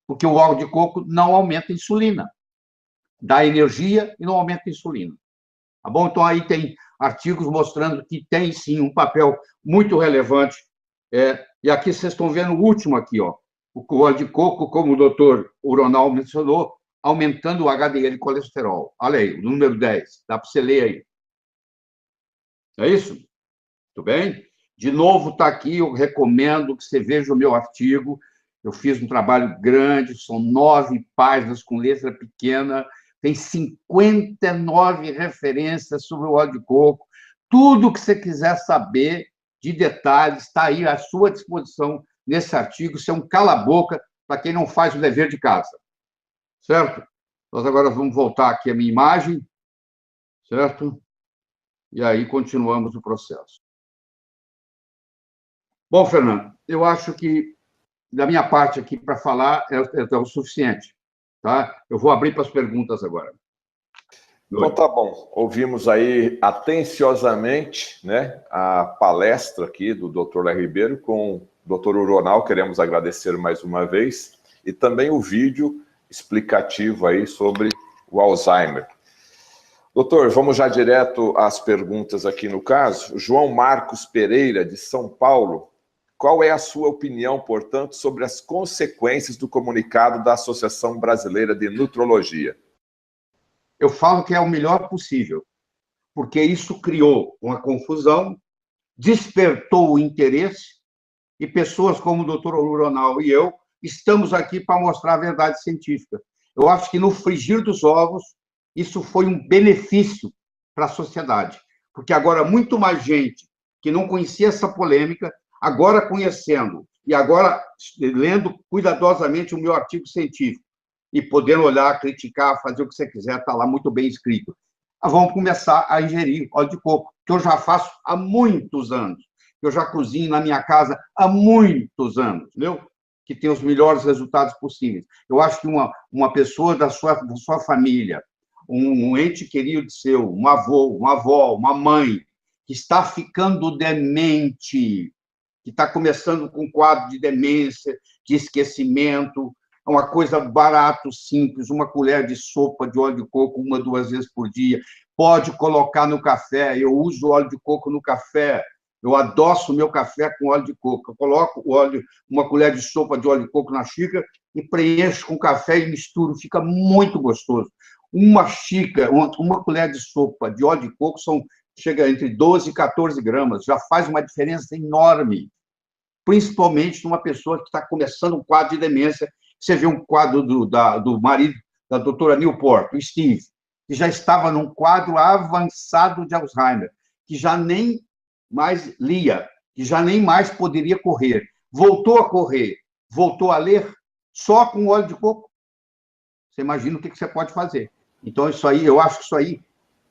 Porque o óleo de coco não aumenta a insulina, dá energia e não aumenta a insulina. Tá bom? Então, aí tem artigos mostrando que tem, sim, um papel muito relevante. E aqui vocês estão vendo o último aqui, ó. O óleo de coco, como o doutor Uronal mencionou, aumentando o HDL colesterol. Olha aí, o número 10. Dá para você ler aí. É isso? Muito bem? De novo, está aqui, eu recomendo que você veja o meu artigo. Eu fiz um trabalho grande, são 9 páginas com letra pequena, tem 59 referências sobre o óleo de coco. Tudo que você quiser saber de detalhes está aí à sua disposição nesse artigo. Isso é um cala-boca para quem não faz o dever de casa. Certo? Nós agora vamos voltar aqui à minha imagem. Certo? E aí continuamos o processo. Bom, Fernando, eu acho que da minha parte aqui para falar é o suficiente. Tá? Eu vou abrir para as perguntas agora. Então, tá bom. Ouvimos aí atenciosamente, né, a palestra aqui do Dr. Léo Ribeiro com o Dr. Uronal. Queremos agradecer mais uma vez. E também o vídeo explicativo aí sobre o Alzheimer. Doutor, vamos já direto às perguntas aqui no caso. João Marcos Pereira, de São Paulo. Qual é a sua opinião, portanto, sobre as consequências do comunicado da Associação Brasileira de Nutrologia? Eu falo que é o melhor possível, porque isso criou uma confusão, despertou o interesse, e pessoas como o Dr. Uronal e eu estamos aqui para mostrar a verdade científica. Eu acho que no frigir dos ovos, isso foi um benefício para a sociedade, porque agora muito mais gente que não conhecia essa polêmica, agora conhecendo e agora lendo cuidadosamente o meu artigo científico e podendo olhar, criticar, fazer o que você quiser, está lá muito bem escrito. Vamos começar a ingerir óleo de coco, que eu já faço há muitos anos. Eu já cozinho na minha casa há muitos anos, entendeu? Que tem os melhores resultados possíveis. Eu acho que uma pessoa da sua família, um ente querido seu, um avô, uma avó, uma mãe, que que está ficando demente, que está começando com quadro de demência, de esquecimento, é uma coisa barato, simples, uma colher de sopa de óleo de coco 1 a 2 vezes por dia, pode colocar no café, eu uso óleo de coco no café, eu adoço o meu café com óleo de coco, eu coloco o óleo, uma colher de sopa de óleo de coco na xícara e preencho com café e misturo, fica muito gostoso. Uma xícara, uma colher de sopa de óleo de coco chega entre 12 e 14 gramas, já faz uma diferença enorme, principalmente numa pessoa que está começando um quadro de demência. Você vê um quadro do marido da doutora Newport, o Steve, que já estava num quadro avançado de Alzheimer, que já nem mais lia, que já nem mais poderia correr. Voltou a correr, voltou a ler, só com óleo de coco. Você imagina o que você pode fazer. Então, isso aí, eu acho que isso aí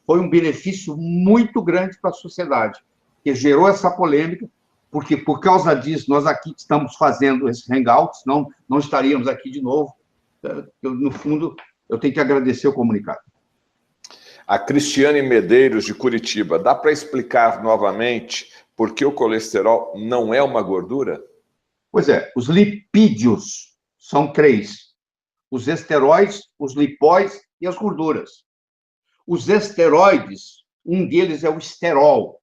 foi um benefício muito grande para a sociedade, que gerou essa polêmica, porque, por causa disso, nós aqui estamos fazendo esses hangouts, não estaríamos aqui de novo. No fundo, eu tenho que agradecer o comunicado. A Cristiane Medeiros, de Curitiba, dá para explicar novamente por que o colesterol não é uma gordura? Pois é, os lipídios são 3. Os esteróides, os lipóides e as gorduras. Os esteroides, um deles é o esterol.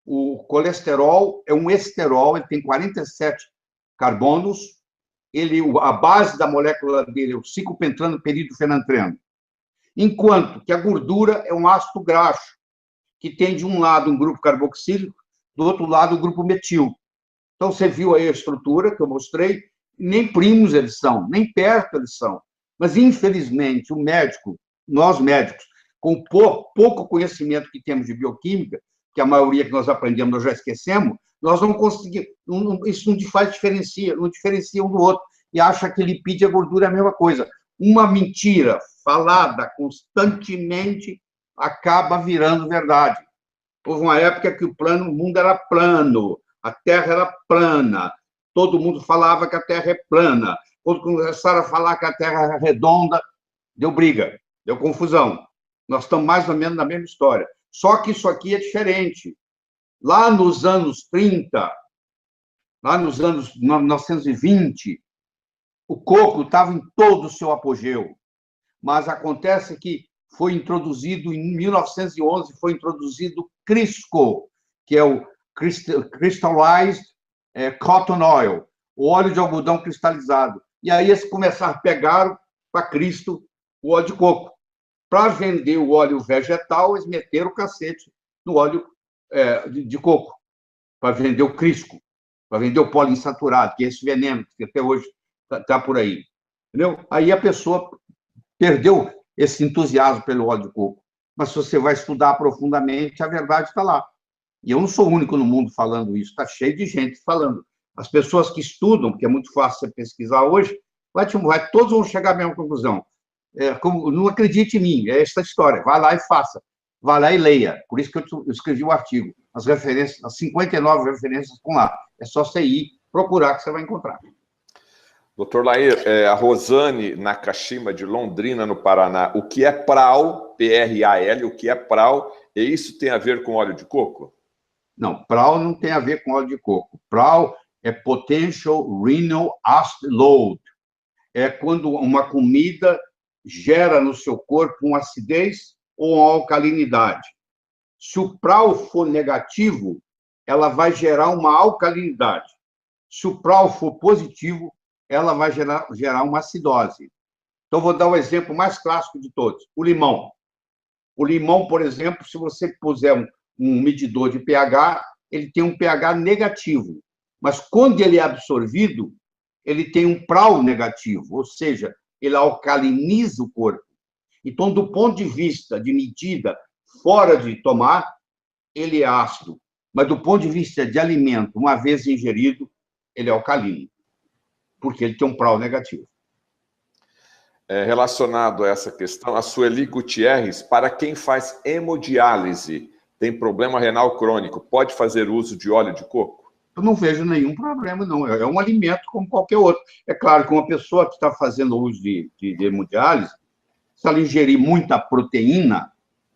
O colesterol é um esterol, ele tem 47 carbonos, a base da molécula dele é o ciclopentrano peridofenantreno. Enquanto que a gordura é um ácido graxo, que tem de um lado um grupo carboxílico, do outro lado o grupo metil. Então, você viu aí a estrutura que eu mostrei, nem primos eles são, nem perto eles são. Mas, infelizmente, nós médicos, com pouco conhecimento que temos de bioquímica, que a maioria que nós aprendemos nós já esquecemos, nós não conseguimos, isso não diferencia um do outro, e acha que lipídio e gordura é a mesma coisa. Uma mentira falada constantemente acaba virando verdade. Houve uma época que o mundo era plano, a Terra era plana, todo mundo falava que a Terra é plana. Quando começaram a falar que a Terra era redonda, deu briga, deu confusão. Nós estamos mais ou menos na mesma história. Só que isso aqui é diferente. Lá nos anos 30, lá nos anos 1920, o coco estava em todo o seu apogeu. Mas acontece que foi introduzido, em 1911, foi introduzido o Crisco, que é o Crystallized Cotton Oil, o óleo de algodão cristalizado. E aí eles começaram a pegar para Cristo o óleo de coco. Para vender o óleo vegetal, eles meteram o cacete no óleo de coco, para vender o Crisco, para vender o poliinsaturado, que é esse veneno que até hoje está por aí. Entendeu? Aí a pessoa perdeu esse entusiasmo pelo óleo de coco. Mas se você vai estudar profundamente, a verdade está lá. E eu não sou o único no mundo falando isso, está cheio de gente falando. As pessoas que estudam, porque é muito fácil você pesquisar hoje, todos vão chegar à mesma conclusão. Não acredite em mim, é essa história. Vai lá e faça. Vai lá e leia. Por isso que eu escrevi o artigo. As referências, as 59 referências estão lá. É só você ir procurar que você vai encontrar. Doutor Lair, a Rosane Nakashima, de Londrina, no Paraná. O que é PRAL, P-R-A-L, o que é PRAL? E isso tem a ver com óleo de coco? Não, PRAL não tem a ver com óleo de coco. PRAL é Potential Renal Acid Load. É quando uma comida gera no seu corpo uma acidez ou uma alcalinidade. Se o PRAL for negativo, ela vai gerar uma alcalinidade. Se o PRAL for positivo, ela vai gerar uma acidose. Então, vou dar o exemplo mais clássico de todos, o limão. O limão, por exemplo, se você puser um medidor de pH, ele tem um pH negativo. Mas, quando ele é absorvido, ele tem um PRAL negativo, ou seja, ele alcaliniza o corpo. Então, do ponto de vista de medida, fora de tomar, ele é ácido. Mas, do ponto de vista de alimento, uma vez ingerido, ele é alcalino, porque ele tem um PRAL negativo. Relacionado a essa questão, a Sueli Gutierrez, para quem faz hemodiálise, tem problema renal crônico, pode fazer uso de óleo de coco? Eu não vejo nenhum problema, não. É um alimento como qualquer outro. É claro que uma pessoa que está fazendo uso de hemodiálise, se ela ingerir muita proteína,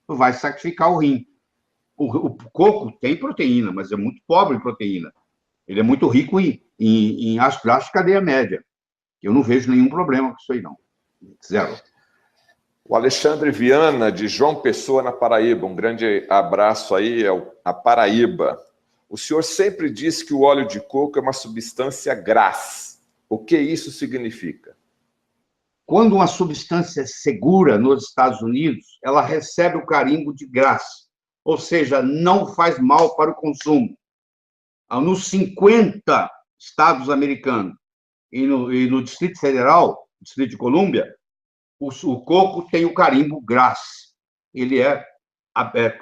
vai sacrificar o rim. O coco tem proteína, mas é muito pobre em proteína. Ele é muito rico em ácido graxo de cadeia média. Eu não vejo nenhum problema com isso aí, não. Zero. O Alexandre Viana, de João Pessoa, na Paraíba. Um grande abraço aí à Paraíba. O senhor sempre diz que o óleo de coco é uma substância GRAS. O que isso significa? Quando uma substância é segura nos Estados Unidos, ela recebe o carimbo de GRAS, ou seja, não faz mal para o consumo. Nos 50 estados americanos e no Distrito Federal, Distrito de Colômbia, o coco tem o carimbo GRAS. Ele é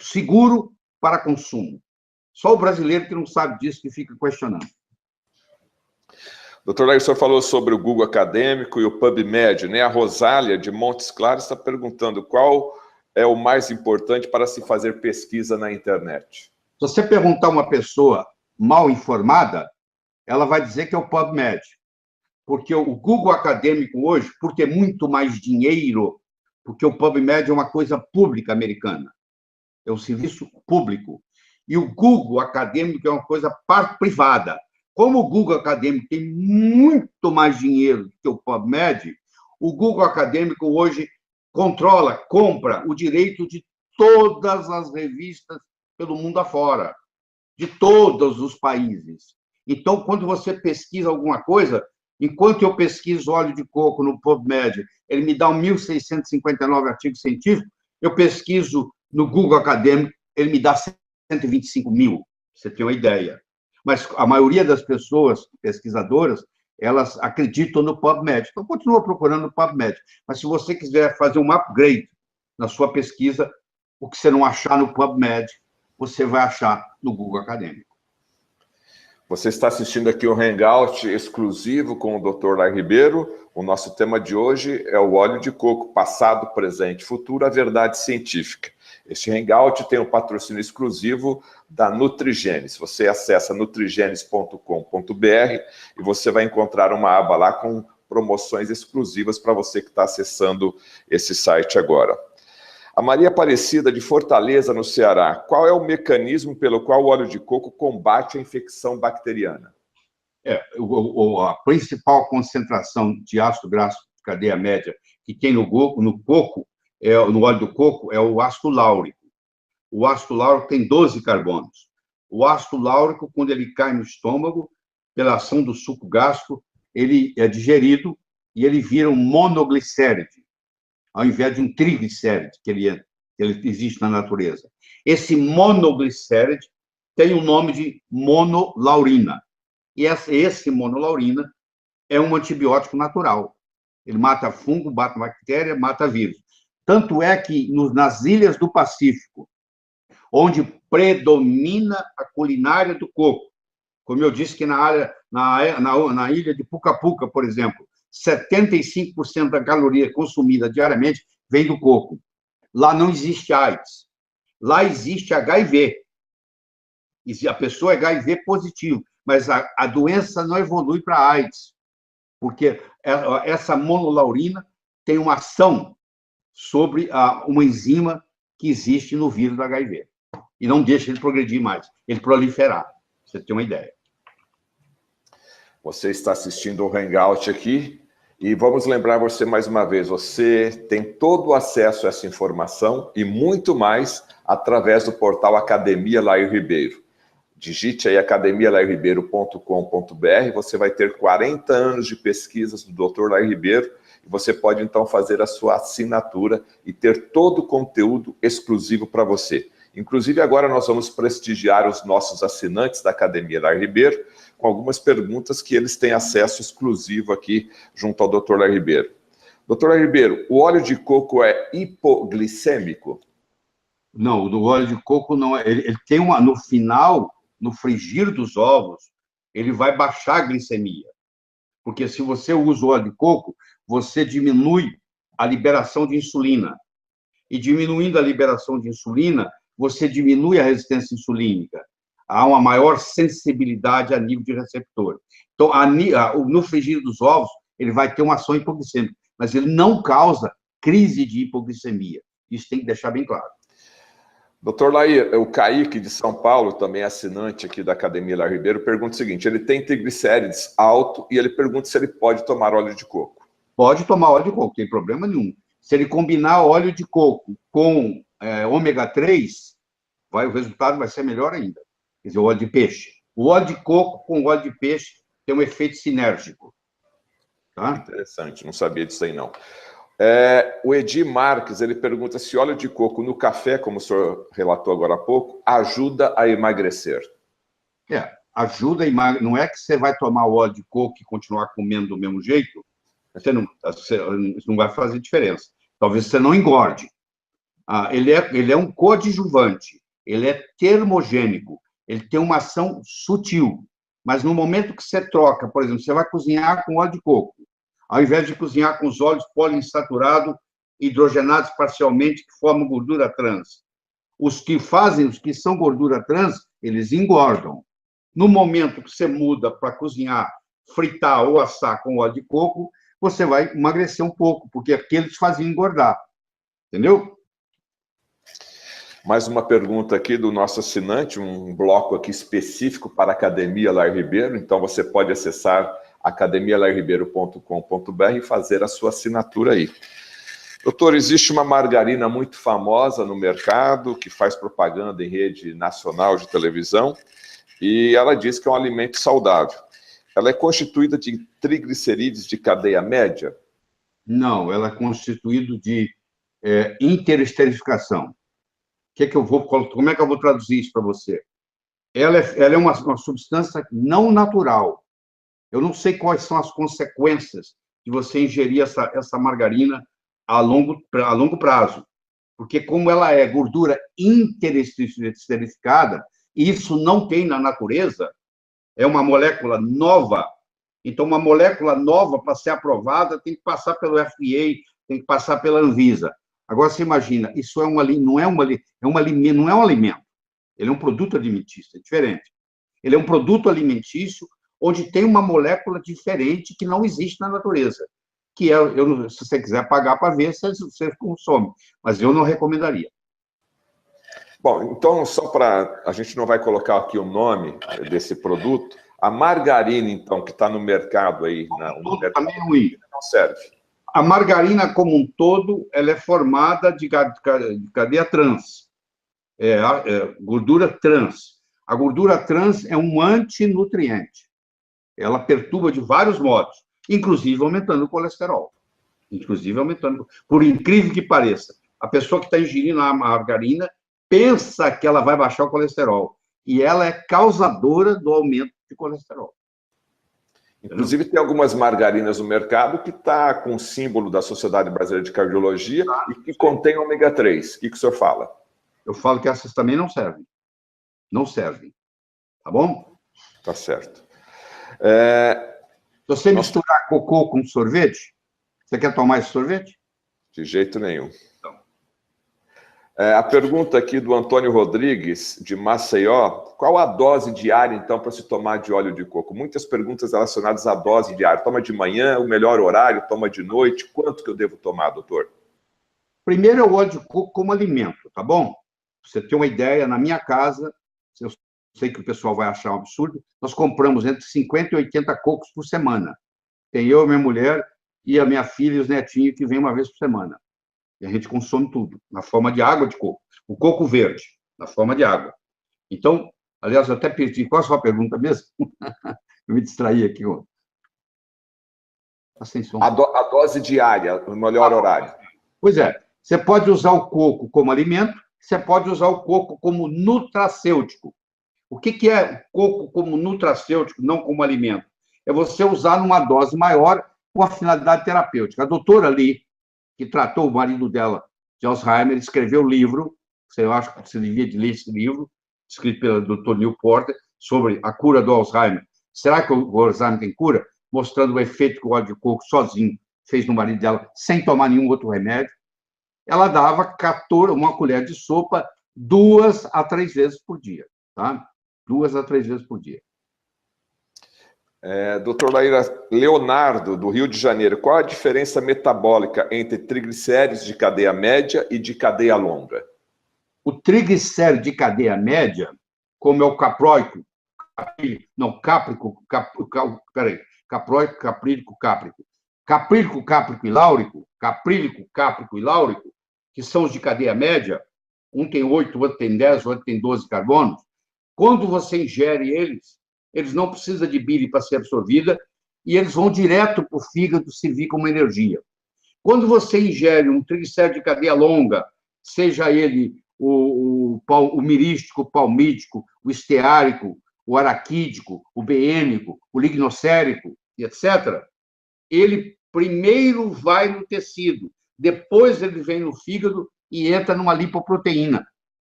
seguro para consumo. Só o brasileiro que não sabe disso que fica questionando. Doutor Lair, o senhor falou sobre o Google Acadêmico e o PubMed, né? A Rosália, de Montes Claros, está perguntando qual é o mais importante para se fazer pesquisa na internet. Se você perguntar a uma pessoa mal informada, ela vai dizer que é o PubMed. Porque o Google Acadêmico hoje, por ter muito mais dinheiro, porque o PubMed é uma coisa pública americana, é um serviço público. E o Google Acadêmico é uma coisa privada. Como o Google Acadêmico tem muito mais dinheiro do que o PubMed, o Google Acadêmico hoje compra o direito de todas as revistas pelo mundo afora, de todos os países. Então, quando você pesquisa alguma coisa, enquanto eu pesquiso óleo de coco no PubMed, ele me dá 1.659 artigos científicos, eu pesquiso no Google Acadêmico, ele me dá 125 mil, você tem uma ideia. Mas a maioria das pessoas pesquisadoras, elas acreditam no PubMed. Então, continua procurando no PubMed. Mas se você quiser fazer um upgrade na sua pesquisa, o que você não achar no PubMed, você vai achar no Google Acadêmico. Você está assistindo aqui um Hangout exclusivo com o Dr. Lair Ribeiro. O nosso tema de hoje é o óleo de coco, passado, presente, futuro, a verdade científica. Este Hangout tem um patrocínio exclusivo da Nutrigenes. Você acessa nutrigenes.com.br e você vai encontrar uma aba lá com promoções exclusivas para você que está acessando esse site agora. A Maria Aparecida, de Fortaleza, no Ceará. Qual é o mecanismo pelo qual o óleo de coco combate a infecção bacteriana? A principal concentração de ácido graxo de cadeia média que tem no óleo do coco, é o ácido láurico. O ácido láurico tem 12 carbonos. O ácido láurico, quando ele cai no estômago, pela ação do suco gástrico, ele é digerido e ele vira um monoglicéride, ao invés de um triglicéride, que ele existe na natureza. Esse monoglicéride tem o nome de monolaurina. E esse monolaurina é um antibiótico natural. Ele mata fungo, mata bactéria, mata vírus. Tanto é que nas ilhas do Pacífico, onde predomina a culinária do coco, como eu disse que na ilha de Puca Puca, por exemplo, 75% da caloria consumida diariamente vem do coco. Lá não existe AIDS. Lá existe HIV. E a pessoa é HIV positivo, mas a doença não evolui para AIDS, porque essa monolaurina tem uma ação sobre uma enzima que existe no vírus do HIV. E não deixa ele progredir mais, ele proliferar. Você tem uma ideia. Você está assistindo o Hangout aqui e vamos lembrar você mais uma vez, você tem todo o acesso a essa informação e muito mais através do portal Academia Lair Ribeiro. Digite aí academialairribeiro.com.br, você vai ter 40 anos de pesquisas do Dr. Lair Ribeiro e você pode então fazer a sua assinatura e ter todo o conteúdo exclusivo para você. Inclusive agora nós vamos prestigiar os nossos assinantes da Academia Lair Ribeiro com algumas perguntas que eles têm acesso exclusivo aqui junto ao Dr. Lair Ribeiro. Dr. Lair Ribeiro, o óleo de coco é hipoglicêmico? Não, o óleo de coco não é. Ele tem no final, no frigir dos ovos, ele vai baixar a glicemia. Porque se você usa o óleo de coco, você diminui a liberação de insulina. E diminuindo a liberação de insulina, você diminui a resistência insulínica. Há uma maior sensibilidade a nível de receptor. Então, no frigir dos ovos, ele vai ter uma ação hipoglicêmica, mas ele não causa crise de hipoglicemia. Isso tem que deixar bem claro. Doutor Lair, o Kaique de São Paulo, também assinante aqui da Academia Lair Ribeiro, pergunta o seguinte: ele tem triglicérides alto e ele pergunta se ele pode tomar óleo de coco. Pode tomar óleo de coco, não tem problema nenhum. Se ele combinar óleo de coco com ômega 3, o resultado vai ser melhor ainda. Quer dizer, o óleo de peixe. O óleo de coco com óleo de peixe tem um efeito sinérgico. Tá? Interessante, não sabia disso aí não. O Edi Marques, ele pergunta se óleo de coco no café, como o senhor relatou agora há pouco, ajuda a emagrecer. Ajuda a emagrecer. Não é que você vai tomar o óleo de coco e continuar comendo do mesmo jeito, isso não vai fazer diferença. Talvez você não engorde. Ele é um coadjuvante, ele é termogênico, ele tem uma ação sutil, mas no momento que você troca, por exemplo, você vai cozinhar com óleo de coco, ao invés de cozinhar com os óleos poliinsaturados, hidrogenados parcialmente, que formam gordura trans. Os que são gordura trans, eles engordam. No momento que você muda para cozinhar, fritar ou assar com óleo de coco, você vai emagrecer um pouco, porque aqueles faziam engordar. Entendeu? Mais uma pergunta aqui do nosso assinante, um bloco aqui específico para a Academia Lair Ribeiro. Então, você pode acessar academialairribeiro.com.br e fazer a sua assinatura aí. Doutor, existe uma margarina muito famosa no mercado, que faz propaganda em rede nacional de televisão, e ela diz que é um alimento saudável. Ela é constituída de triglicerídeos de cadeia média? Não, ela é constituída de interesterificação. Como é que eu vou traduzir isso para você? Ela é uma substância não natural. Eu não sei quais são as consequências de você ingerir essa margarina a longo prazo. Porque como ela é gordura interesterificada, e isso não tem na natureza, é uma molécula nova. Então, uma molécula nova, para ser aprovada, tem que passar pelo FDA, tem que passar pela Anvisa. Agora, você imagina, isso não é um alimento. Ele é um produto alimentício, é diferente. Ele é um produto alimentício onde tem uma molécula diferente que não existe na natureza, que se você quiser pagar para ver, você consome, mas eu não recomendaria. Bom, então, só para... A gente não vai colocar aqui o nome desse produto. A margarina, então, que está no mercado aí... no mercado, também é ruim. Não serve. A margarina, como um todo, ela é formada de cadeia trans. Gordura trans. A gordura trans é um antinutriente. Ela perturba de vários modos, inclusive aumentando o colesterol. Por incrível que pareça, a pessoa que está ingerindo a margarina pensa que ela vai baixar o colesterol, e ela é causadora do aumento de colesterol. Inclusive, tem algumas margarinas no mercado que está com o símbolo da Sociedade Brasileira de Cardiologia e que contém ômega 3. O que o senhor fala? Eu falo que essas também não servem. Não servem. Tá bom? Tá certo. Se você misturar cocô com sorvete, você quer tomar esse sorvete? De jeito nenhum. A pergunta aqui do Antônio Rodrigues, de Maceió: qual a dose diária, então, para se tomar de óleo de coco? Muitas perguntas relacionadas à dose diária. Toma de manhã, o melhor horário, toma de noite. Quanto que eu devo tomar, doutor? Primeiro é o óleo de coco como alimento, tá bom? Pra você ter uma ideia, na minha casa, eu sei que o pessoal vai achar um absurdo, nós compramos entre 50 e 80 cocos por semana. Tem eu, minha mulher e a minha filha e os netinhos que vêm uma vez por semana. E a gente consome tudo, na forma de água de coco. O coco verde, na forma de água. Então, aliás, eu até perdi. Qual a sua pergunta mesmo? Eu me distraí aqui. A dose diária, o melhor horário. Pois é. Você pode usar o coco como alimento, você pode usar o coco como nutracêutico. O que é coco como nutracêutico, não como alimento? É você usar numa dose maior com a finalidade terapêutica. A doutora Lee, que tratou o marido dela de Alzheimer, escreveu um livro, eu acho que você devia ler esse livro, escrito pelo Dr. Neil Porter, sobre a cura do Alzheimer. Será que o Alzheimer tem cura? Mostrando o efeito que o óleo de coco sozinho fez no marido dela, sem tomar nenhum outro remédio. Ela dava uma colher de sopa 2 a 3 vezes por dia. Tá? 2 a 3 vezes por dia. Doutor Leonardo, do Rio de Janeiro, qual a diferença metabólica entre triglicéridos de cadeia média e de cadeia longa? O triglicérido de cadeia média, como é o capróico, caprílico, cáprico e láurico, que são os de cadeia média, um tem 8, o outro tem 10, o outro tem 12 carbonos. Quando você ingere eles não precisam de bile para ser absorvida e eles vão direto para o fígado servir como energia. Quando você ingere um triglicérido de cadeia longa, seja ele o mirístico, o palmítico, o esteárico, o araquídico, o BMico, o lignocérico, etc., ele primeiro vai no tecido, depois ele vem no fígado e entra numa lipoproteína,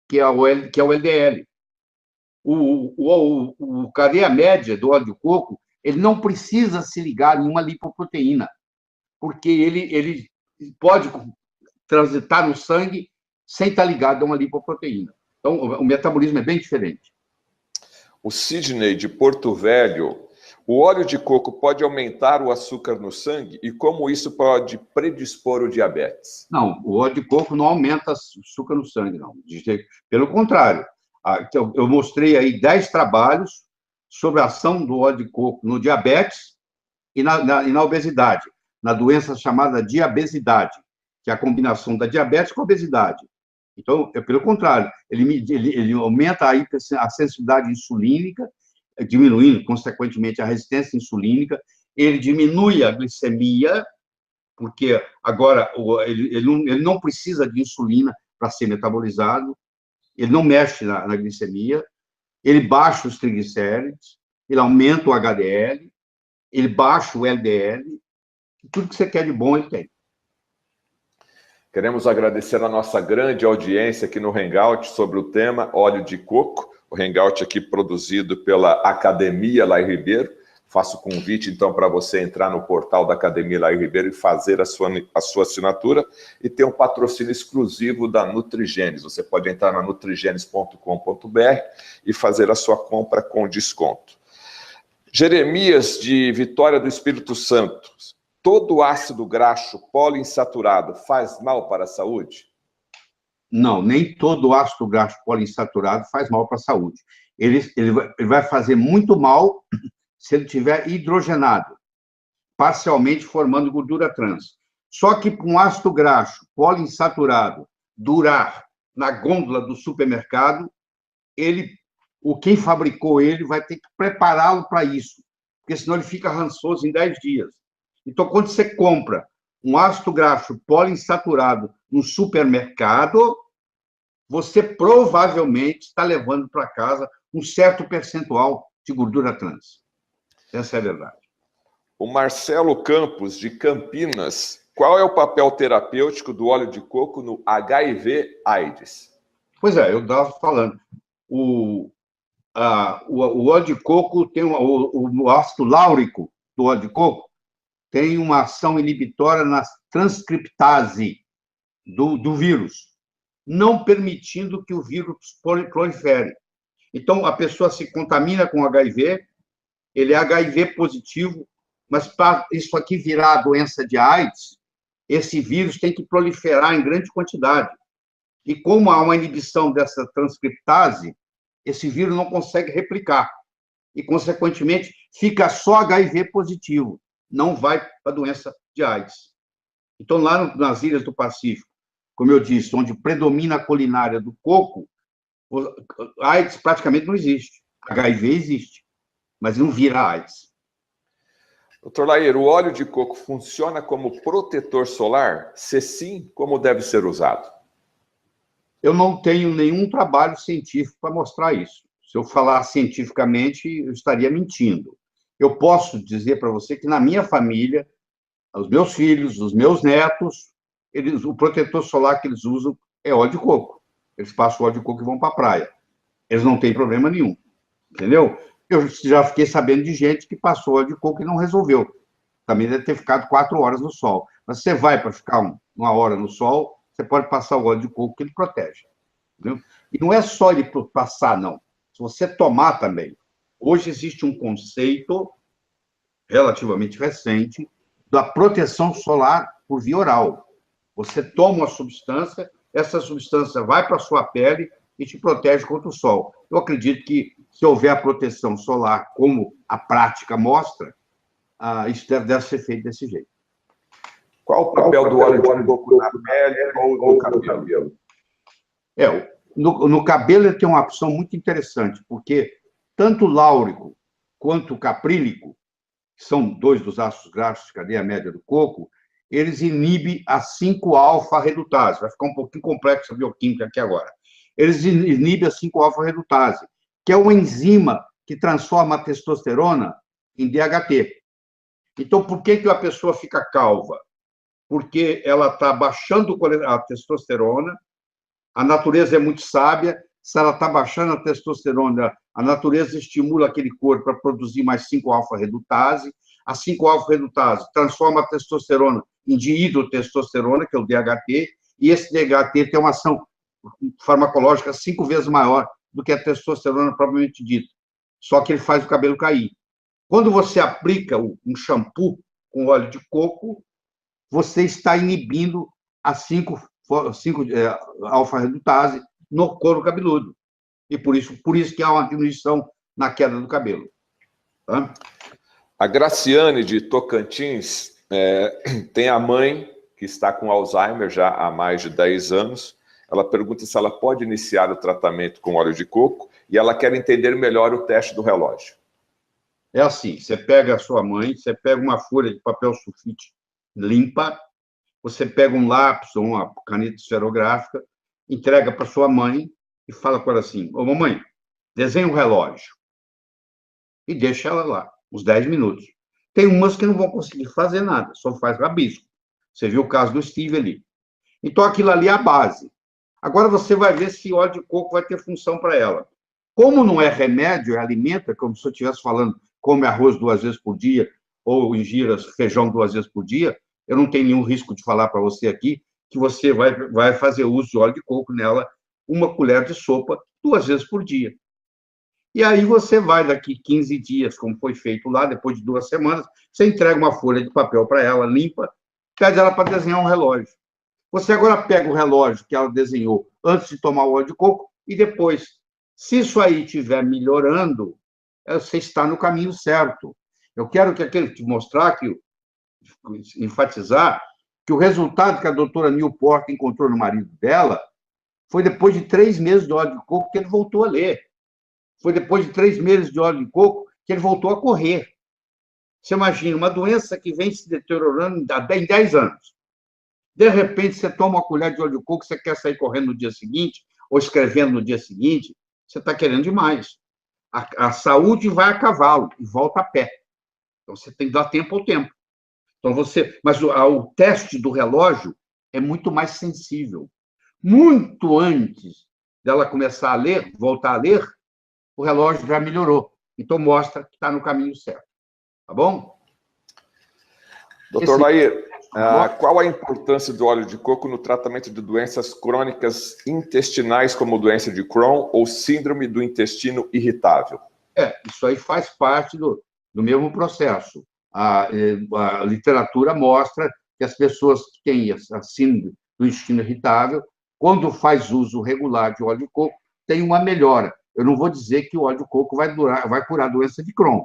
que é o LDL. O cadeia média do óleo de coco, ele não precisa se ligar em uma lipoproteína, porque ele pode transitar no sangue sem estar ligado a uma lipoproteína. Então, o metabolismo é bem diferente. O Sidney, de Porto Velho, o óleo de coco pode aumentar o açúcar no sangue e como isso pode predispor o diabetes? Não, o óleo de coco não aumenta o açúcar no sangue, não. Pelo contrário. Então, eu mostrei aí 10 trabalhos sobre a ação do óleo de coco no diabetes e na obesidade, na doença chamada diabesidade, que é a combinação da diabetes com a obesidade. Então, pelo contrário, ele aumenta a sensibilidade insulínica, diminuindo, consequentemente, a resistência insulínica, ele diminui a glicemia, porque agora ele não precisa de insulina para ser metabolizado, ele não mexe na glicemia, ele baixa os triglicéridos, ele aumenta o HDL, ele baixa o LDL, tudo que você quer de bom ele tem. Queremos agradecer a nossa grande audiência aqui no Hangout sobre o tema óleo de coco, o Hangout aqui produzido pela Academia Lai Ribeiro. Faço o convite, então, para você entrar no portal da Academia Lai Ribeiro e fazer a sua assinatura e ter um patrocínio exclusivo da Nutrigenes. Você pode entrar na nutrigenes.com.br e fazer a sua compra com desconto. Jeremias, de Vitória do Espírito Santo. Todo ácido graxo poliinsaturado faz mal para a saúde? Não, nem todo ácido graxo poliinsaturado faz mal para a saúde. Ele vai fazer muito mal se ele estiver hidrogenado, parcialmente formando gordura trans. Só que para um ácido graxo poliinsaturado durar na gôndola do supermercado, quem fabricou ele vai ter que prepará-lo para isso, porque senão ele fica rançoso em 10 dias. Então, quando você compra um ácido graxo poliinsaturado no supermercado, você provavelmente está levando para casa um certo percentual de gordura trans. Essa é a verdade. O Marcelo Campos, de Campinas. Qual é o papel terapêutico do óleo de coco no HIV/AIDS? Pois é, eu estava falando. O óleo de coco tem o ácido láurico do óleo de coco tem uma ação inibitória na transcriptase do vírus, não permitindo que o vírus prolifere. Então, a pessoa se contamina com HIV, ele é HIV positivo, mas para isso aqui virar a doença de AIDS, esse vírus tem que proliferar em grande quantidade. E como há uma inibição dessa transcriptase, esse vírus não consegue replicar. E, consequentemente, fica só HIV positivo, não vai para a doença de AIDS. Então, lá nas ilhas do Pacífico, como eu disse, onde predomina a culinária do coco, AIDS praticamente não existe. HIV existe, mas não vira AIDS. Doutor Lair, o óleo de coco funciona como protetor solar? Se sim, como deve ser usado? Eu não tenho nenhum trabalho científico para mostrar isso. Se eu falar cientificamente, eu estaria mentindo. Eu posso dizer para você que na minha família, os meus filhos, os meus netos, o protetor solar que eles usam é óleo de coco. Eles passam óleo de coco e vão para a praia. Eles não têm problema nenhum. Entendeu? Eu já fiquei sabendo de gente que passou óleo de coco e não resolveu. Também deve ter ficado 4 horas no sol. Mas você vai para ficar 1 hora no sol, você pode passar o óleo de coco que ele protege. Entendeu? E não é só ele passar, não. Se você tomar também. Hoje existe um conceito relativamente recente da proteção solar por via oral. Você toma uma substância essa substância vai para a sua pele e te protege contra o sol. Eu acredito que, se houver a proteção solar, como a prática mostra, isso deve ser feito desse jeito. Qual o papel do óleo de coco na pele ou no cabelo? No cabelo ele tem uma opção muito interessante, porque tanto o láurico quanto o caprílico, que são dois dos ácidos graxos de cadeia média do coco, eles inibem a 5-alfa-redutase. Vai ficar um pouquinho complexo a bioquímica aqui agora. Eles inibem a 5-alfa-redutase, que é uma enzima que transforma a testosterona em DHT. Então, por que a pessoa fica calva? Porque ela está baixando a testosterona, a natureza é muito sábia, se ela está baixando a testosterona, a natureza estimula aquele corpo para produzir mais 5-alfa-redutase, a 5-alfa-redutase transforma a testosterona em dihidrotestosterona, que é o DHT, e esse DHT tem uma ação farmacológica 5 vezes maior do que a testosterona propriamente dita, só que ele faz o cabelo cair. Quando você aplica um shampoo com óleo de coco, você está inibindo a 5-alfa-redutase no couro cabeludo. E por isso que há uma diminuição na queda do cabelo. Tá? A Graciane, de Tocantins, tem a mãe que está com Alzheimer já há mais de 10 anos. Ela pergunta se ela pode iniciar o tratamento com óleo de coco e ela quer entender melhor o teste do relógio. É assim, você pega a sua mãe, você pega uma folha de papel sulfite limpa, você pega um lápis ou uma caneta esferográfica, entrega para sua mãe e fala com ela assim: ô mamãe, desenha um relógio. E deixa ela lá, uns 10 minutos. Tem umas que não vão conseguir fazer nada, só faz rabisco. Você viu o caso do Steve ali. Então, aquilo ali é a base. Agora você vai ver se óleo de coco vai ter função para ela. Como não é remédio, é alimento, é como se eu estivesse falando, come arroz 2 vezes por dia, ou ingira feijão 2 vezes por dia, eu não tenho nenhum risco de falar para você aqui que você vai fazer uso de óleo de coco nela, 1 colher de sopa, 2 vezes por dia. E aí você vai, daqui 15 dias, como foi feito lá, depois de 2 semanas, você entrega uma folha de papel para ela, limpa, pede ela para desenhar um relógio. Você agora pega o relógio que ela desenhou antes de tomar o óleo de coco e depois. Se isso aí estiver melhorando, você está no caminho certo. Eu quero te mostrar, enfatizar, que o resultado que a doutora Newport encontrou no marido dela foi depois de 3 meses de óleo de coco que ele voltou a ler. Foi depois de 3 meses de óleo de coco que ele voltou a correr. Você imagina, uma doença que vem se deteriorando em 10 anos. De repente, você toma uma colher de óleo de coco, você quer sair correndo no dia seguinte, ou escrevendo no dia seguinte, você está querendo demais. A saúde vai a cavalo e volta a pé. Então, você tem que dar tempo ao tempo. Então, mas o teste do relógio é muito mais sensível. Muito antes dela começar a ler, voltar a ler, o relógio já melhorou. Então, mostra que está no caminho certo. Tá bom? Doutor Lair, qual a importância do óleo de coco no tratamento de doenças crônicas intestinais, como doença de Crohn ou síndrome do intestino irritável? Isso aí faz parte do mesmo processo. A literatura mostra que as pessoas que têm a síndrome do intestino irritável, quando faz uso regular de óleo de coco, tem uma melhora. Eu não vou dizer que o óleo de coco vai curar a doença de Crohn.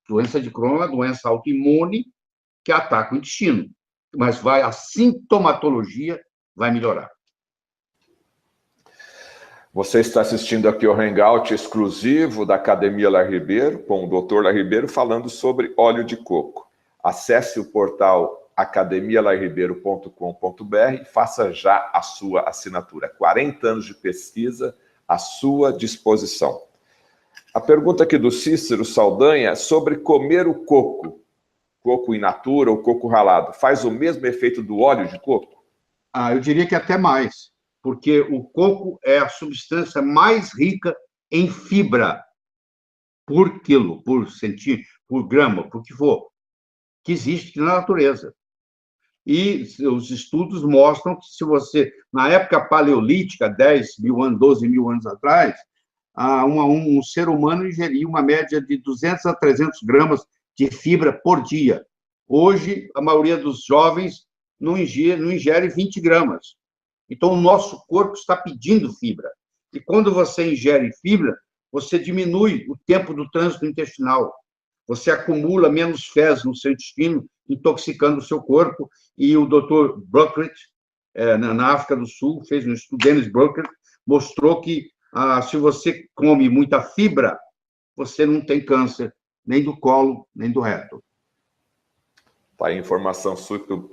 Doença de Crohn é uma doença autoimune que ataca o intestino, mas a sintomatologia vai melhorar. Você está assistindo aqui ao Hangout exclusivo da Academia Lair Ribeiro, com o Dr. Lair Ribeiro falando sobre óleo de coco. Acesse o portal academialairribeiro.com.br e faça já a sua assinatura. 40 anos de pesquisa à sua disposição. A pergunta aqui do Cícero Saldanha é sobre comer o coco. Coco in natura ou coco ralado. Faz o mesmo efeito do óleo de coco? Eu diria que até mais. Porque o coco é a substância mais rica em fibra por quilo, por centímetro, por grama, por que for, que existe na natureza. E os estudos mostram que se você, na época paleolítica, 10 mil anos, 12 mil anos atrás, um ser humano ingeria uma média de 200 a 300 gramas de fibra por dia. Hoje, a maioria dos jovens não ingere 20 gramas. Então, o nosso corpo está pedindo fibra. E quando você ingere fibra, você diminui o tempo do trânsito intestinal. Você acumula menos fezes no seu intestino, intoxicando o seu corpo. E o Dr. Buckett, na África do Sul, fez um estudo, Dennis Buckett, mostrou que se você come muita fibra, você não tem câncer, nem do colo, nem do reto. Tá aí, informação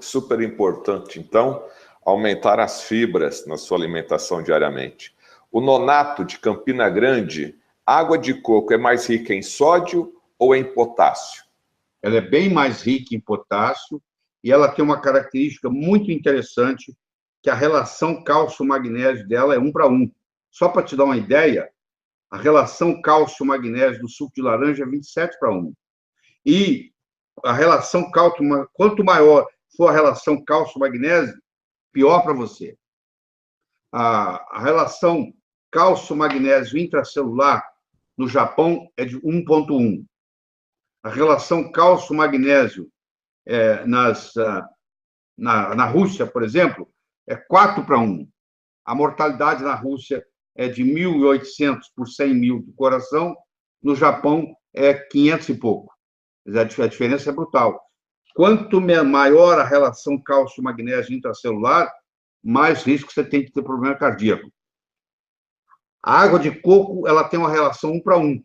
super importante. Então, aumentar as fibras na sua alimentação diariamente. O Nonato, de Campina Grande, água de coco é mais rica em sódio ou em potássio? Ela é bem mais rica em potássio e ela tem uma característica muito interessante, que a relação cálcio-magnésio dela é 1:1. Só para te dar uma ideia, a relação cálcio-magnésio do suco de laranja é 27:1. E a relação cálcio, quanto maior for a relação cálcio-magnésio, pior para você. A relação cálcio-magnésio intracelular no Japão é de 1:1. A relação cálcio-magnésio na Rússia, por exemplo, é 4:1. A mortalidade na Rússia é de 1.800 por 100 mil do coração, no Japão é 500 e pouco. A diferença é brutal. Quanto maior a relação cálcio-magnésio intracelular, mais risco você tem de ter problema cardíaco. A água de coco, ela tem uma relação 1:1,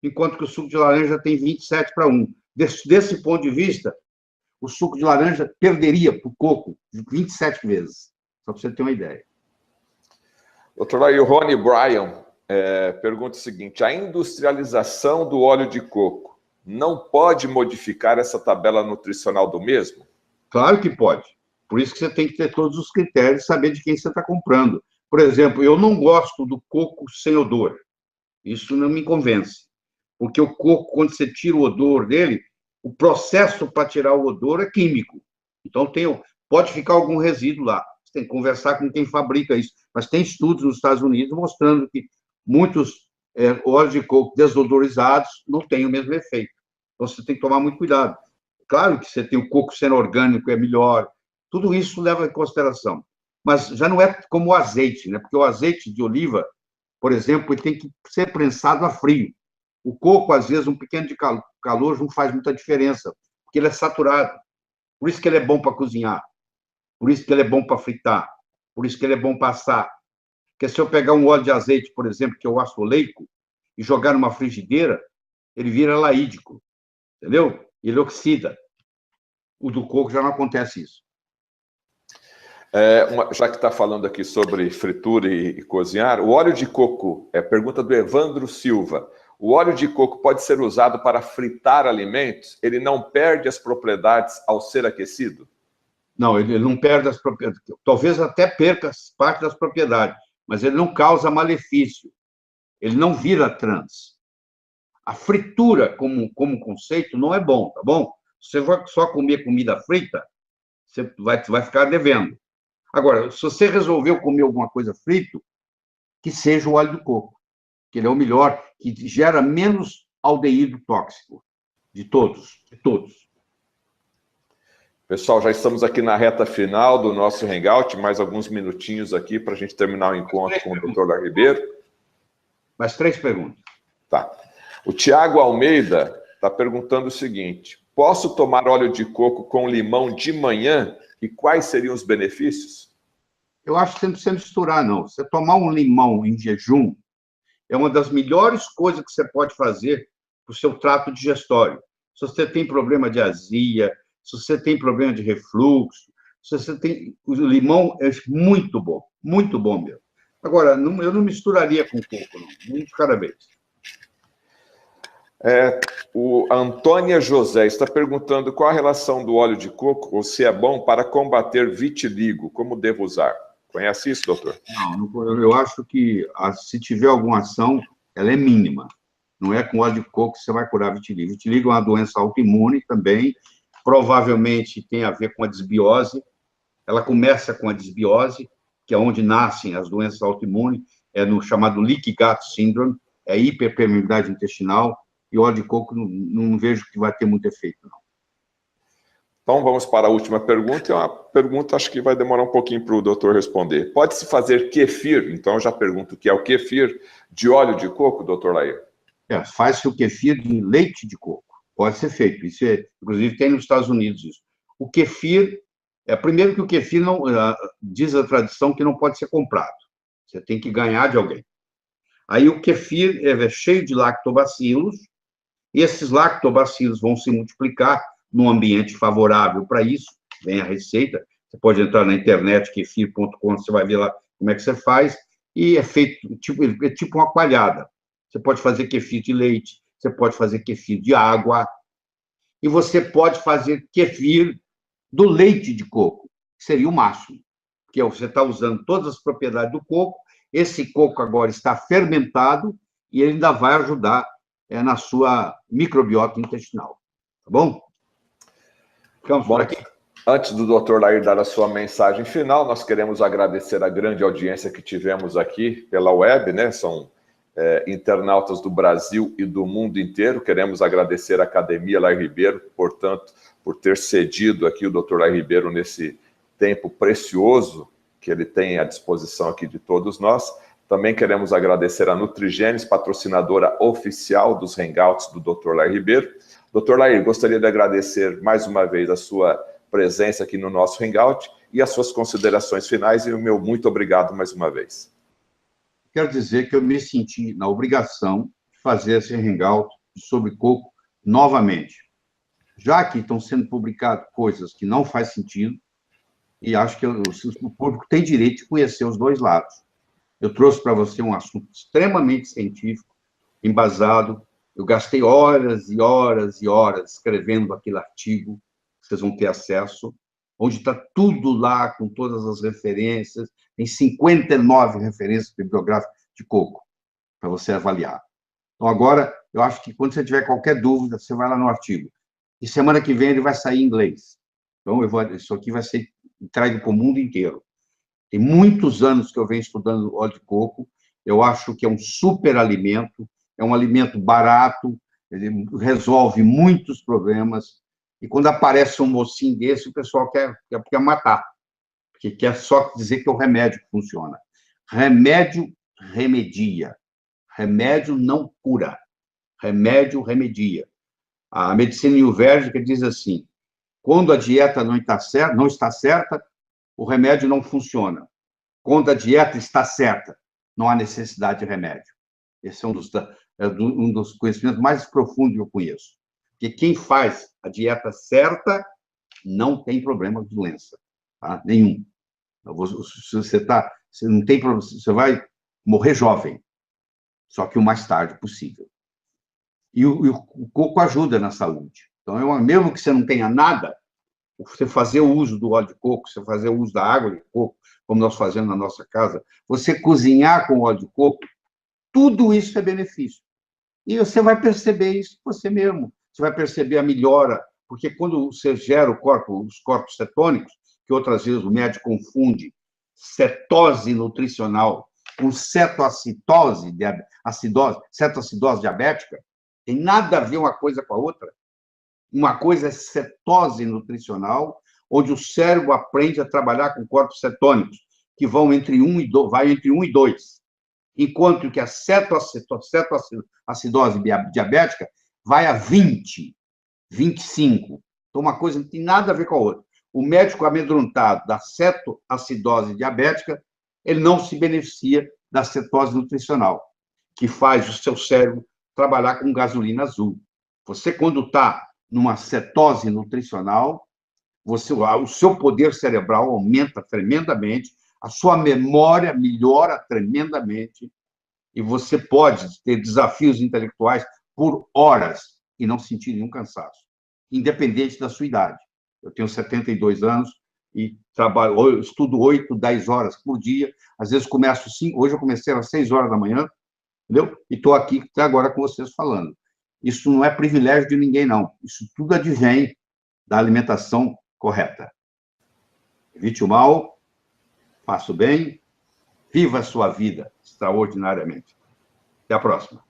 enquanto que o suco de laranja tem 27:1. Desse ponto de vista, o suco de laranja perderia para o coco 27 vezes, só para você ter uma ideia. Doutor, aí o Rony Bryan pergunta o seguinte: a industrialização do óleo de coco não pode modificar essa tabela nutricional do mesmo? Claro que pode. Por isso que você tem que ter todos os critérios, saber de quem você está comprando. Por exemplo, eu não gosto do coco sem odor. Isso não me convence. Porque o coco, quando você tira o odor dele, o processo para tirar o odor é químico. Então, pode ficar algum resíduo lá. Você tem que conversar com quem fabrica isso. Mas tem estudos nos Estados Unidos mostrando que muitos óleos de coco desodorizados não têm o mesmo efeito. Então, você tem que tomar muito cuidado. Claro que você tem o coco sendo orgânico, é melhor. Tudo isso leva em consideração. Mas já não é como o azeite, né? Porque o azeite de oliva, por exemplo, ele tem que ser prensado a frio. O coco, às vezes, um pequeno de calor não faz muita diferença, porque ele é saturado. Por isso que ele é bom para cozinhar. Por isso que ele é bom para fritar. Por isso que ele é bom para assar. Porque se eu pegar um óleo de azeite, por exemplo, que é o ácido oleico, e jogar numa frigideira, ele vira laídico. Entendeu? Ele oxida. O do coco já não acontece isso. Já que está falando aqui sobre fritura e cozinhar, o óleo de coco, pergunta do Evandro Silva, o óleo de coco pode ser usado para fritar alimentos? Ele não perde as propriedades ao ser aquecido? Não, ele não perde as propriedades. Talvez até perca parte das propriedades, mas ele não causa malefício. Ele não vira trans. A fritura, como conceito, não é bom, tá bom? Se você for só comer comida frita, você vai ficar devendo. Agora, se você resolveu comer alguma coisa frito, que seja o óleo do coco, que ele é o melhor, que gera menos aldeído tóxico de todos. Pessoal, já estamos aqui na reta final do nosso Hangout, mais alguns minutinhos aqui para a gente terminar o encontro com o Dr. Larry Ribeiro. Mais 3 perguntas. Tá. O Tiago Almeida está perguntando o seguinte: posso tomar óleo de coco com limão de manhã? E quais seriam os benefícios? Eu acho que você não precisa misturar, não. Você tomar um limão em jejum é uma das melhores coisas que você pode fazer para o seu trato digestório. Se você tem problema de azia, se você tem problema de refluxo, se você tem... O limão é muito bom mesmo. Agora, eu não misturaria com coco, não. Um de cada vez. O Antônia José está perguntando qual a relação do óleo de coco, ou se é bom para combater vitiligo, como devo usar? Conhece isso, doutor? Não, eu acho que se tiver alguma ação, ela é mínima. Não é com óleo de coco que você vai curar vitiligo. Vitiligo é uma doença autoimune também, provavelmente tem a ver com a desbiose. Ela começa com a desbiose, que é onde nascem as doenças autoimunes, é no chamado leaky gut syndrome, é hiperpermeabilidade intestinal, e óleo de coco não vejo que vai ter muito efeito, não. Então, vamos para a última pergunta. É uma pergunta, acho que vai demorar um pouquinho para o doutor responder. Pode-se fazer kefir? Então, eu já pergunto o que é o kefir de óleo de coco, doutor Lair? Faz-se o kefir de leite de coco. Pode ser feito. Isso inclusive, tem nos Estados Unidos isso. O kefir, primeiro que o kefir, não, diz a tradição que não pode ser comprado. Você tem que ganhar de alguém. Aí o kefir é cheio de lactobacilos, e esses lactobacilos vão se multiplicar num ambiente favorável para isso. Vem a receita, você pode entrar na internet, kefir.com, você vai ver lá como é que você faz, e é feito tipo uma coalhada. Você pode fazer kefir de leite, você pode fazer kefir de água, e você pode fazer kefir do leite de coco, que seria o máximo, porque você está usando todas as propriedades do coco, esse coco agora está fermentado, e ele ainda vai ajudar na sua microbiota intestinal. Tá bom? Ficamos por aqui. Antes do Dr. Lair dar a sua mensagem final, nós queremos agradecer a grande audiência que tivemos aqui pela web, né? São internautas do Brasil e do mundo inteiro. Queremos agradecer a Academia Lair Ribeiro, portanto, por ter cedido aqui o Dr. Lair Ribeiro nesse tempo precioso que ele tem à disposição aqui de todos nós. Também queremos agradecer a Nutrigenes, patrocinadora oficial dos Hangouts do Dr. Lair Ribeiro. Dr. Lair, gostaria de agradecer mais uma vez a sua presença aqui no nosso Hangout e as suas considerações finais, e o meu muito obrigado mais uma vez. Quero dizer que eu me senti na obrigação de fazer esse Hangout sobre coco novamente, já que estão sendo publicadas coisas que não faz sentido, e acho que o público tem direito de conhecer os dois lados. Eu trouxe para você um assunto extremamente científico, embasado. Eu gastei horas e horas e horas escrevendo aquele artigo, vocês vão ter acesso, onde está tudo lá, com todas as referências, tem 59 referências bibliográficas de coco, para você avaliar. Então, agora, eu acho que quando você tiver qualquer dúvida, você vai lá no artigo. E semana que vem ele vai sair em inglês. Então, isso aqui vai ser entregue para o mundo inteiro. Tem muitos anos que eu venho estudando óleo de coco, eu acho que é um super alimento, é um alimento barato, ele resolve muitos problemas, e quando aparece um mocinho desse, o pessoal quer matar, porque quer só dizer que é o remédio que funciona. Remédio remedia, remédio não cura, remédio remedia. A medicina ayurvédica diz assim, quando a dieta não está certa, o remédio não funciona. Quando a dieta está certa, não há necessidade de remédio. Esse é um dos conhecimentos mais profundos que eu conheço. Porque quem faz a dieta certa não tem problema de doença, tá? Nenhum. Você não tem problema, você vai morrer jovem, só que o mais tarde possível. E o coco ajuda na saúde. Então, mesmo que você não tenha nada, você fazer o uso do óleo de coco, você fazer o uso da água de coco, como nós fazemos na nossa casa, você cozinhar com óleo de coco, tudo isso é benefício. E você vai perceber isso você mesmo. Você vai perceber a melhora, porque quando você gera os corpos cetônicos, que outras vezes o médico confunde cetose nutricional com cetoacidose diabética, tem nada a ver uma coisa com a outra. Uma coisa é cetose nutricional, onde o cérebro aprende a trabalhar com corpos cetônicos, que vão entre 1 e 2, enquanto que a cetoacidose diabética vai a 20, 25. Então, uma coisa não tem nada a ver com a outra. O médico amedrontado da cetoacidose diabética, ele não se beneficia da cetose nutricional, que faz o seu cérebro trabalhar com gasolina azul. Você, quando está numa cetose nutricional, o seu poder cerebral aumenta tremendamente, a sua memória melhora tremendamente, e você pode ter desafios intelectuais por horas e não sentir nenhum cansaço, independente da sua idade. Eu tenho 72 anos e eu estudo 8, 10 horas por dia, às vezes começo 5, hoje eu comecei às 6 horas da manhã, entendeu? E estou aqui até agora com vocês falando. Isso não é privilégio de ninguém, não. Isso tudo advém da alimentação correta. Evite o mal, faça o bem, viva a sua vida extraordinariamente. Até a próxima.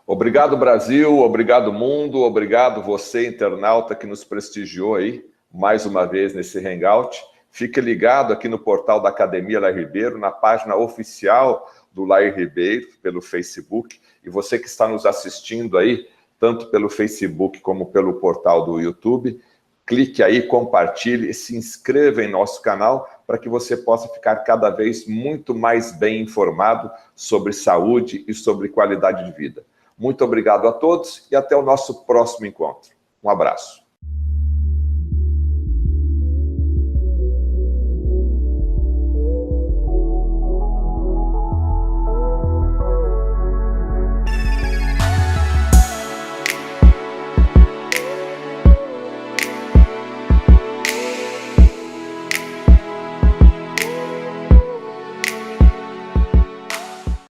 Obrigado, Brasil, obrigado, mundo, obrigado você, internauta, que nos prestigiou aí mais uma vez nesse Hangout. Fique ligado aqui no portal da Academia Lair Ribeiro, na página oficial do Lair Ribeiro, pelo Facebook. E você que está nos assistindo aí, tanto pelo Facebook como pelo portal do YouTube, clique aí, compartilhe e se inscreva em nosso canal para que você possa ficar cada vez muito mais bem informado sobre saúde e sobre qualidade de vida. Muito obrigado a todos e até o nosso próximo encontro. Um abraço.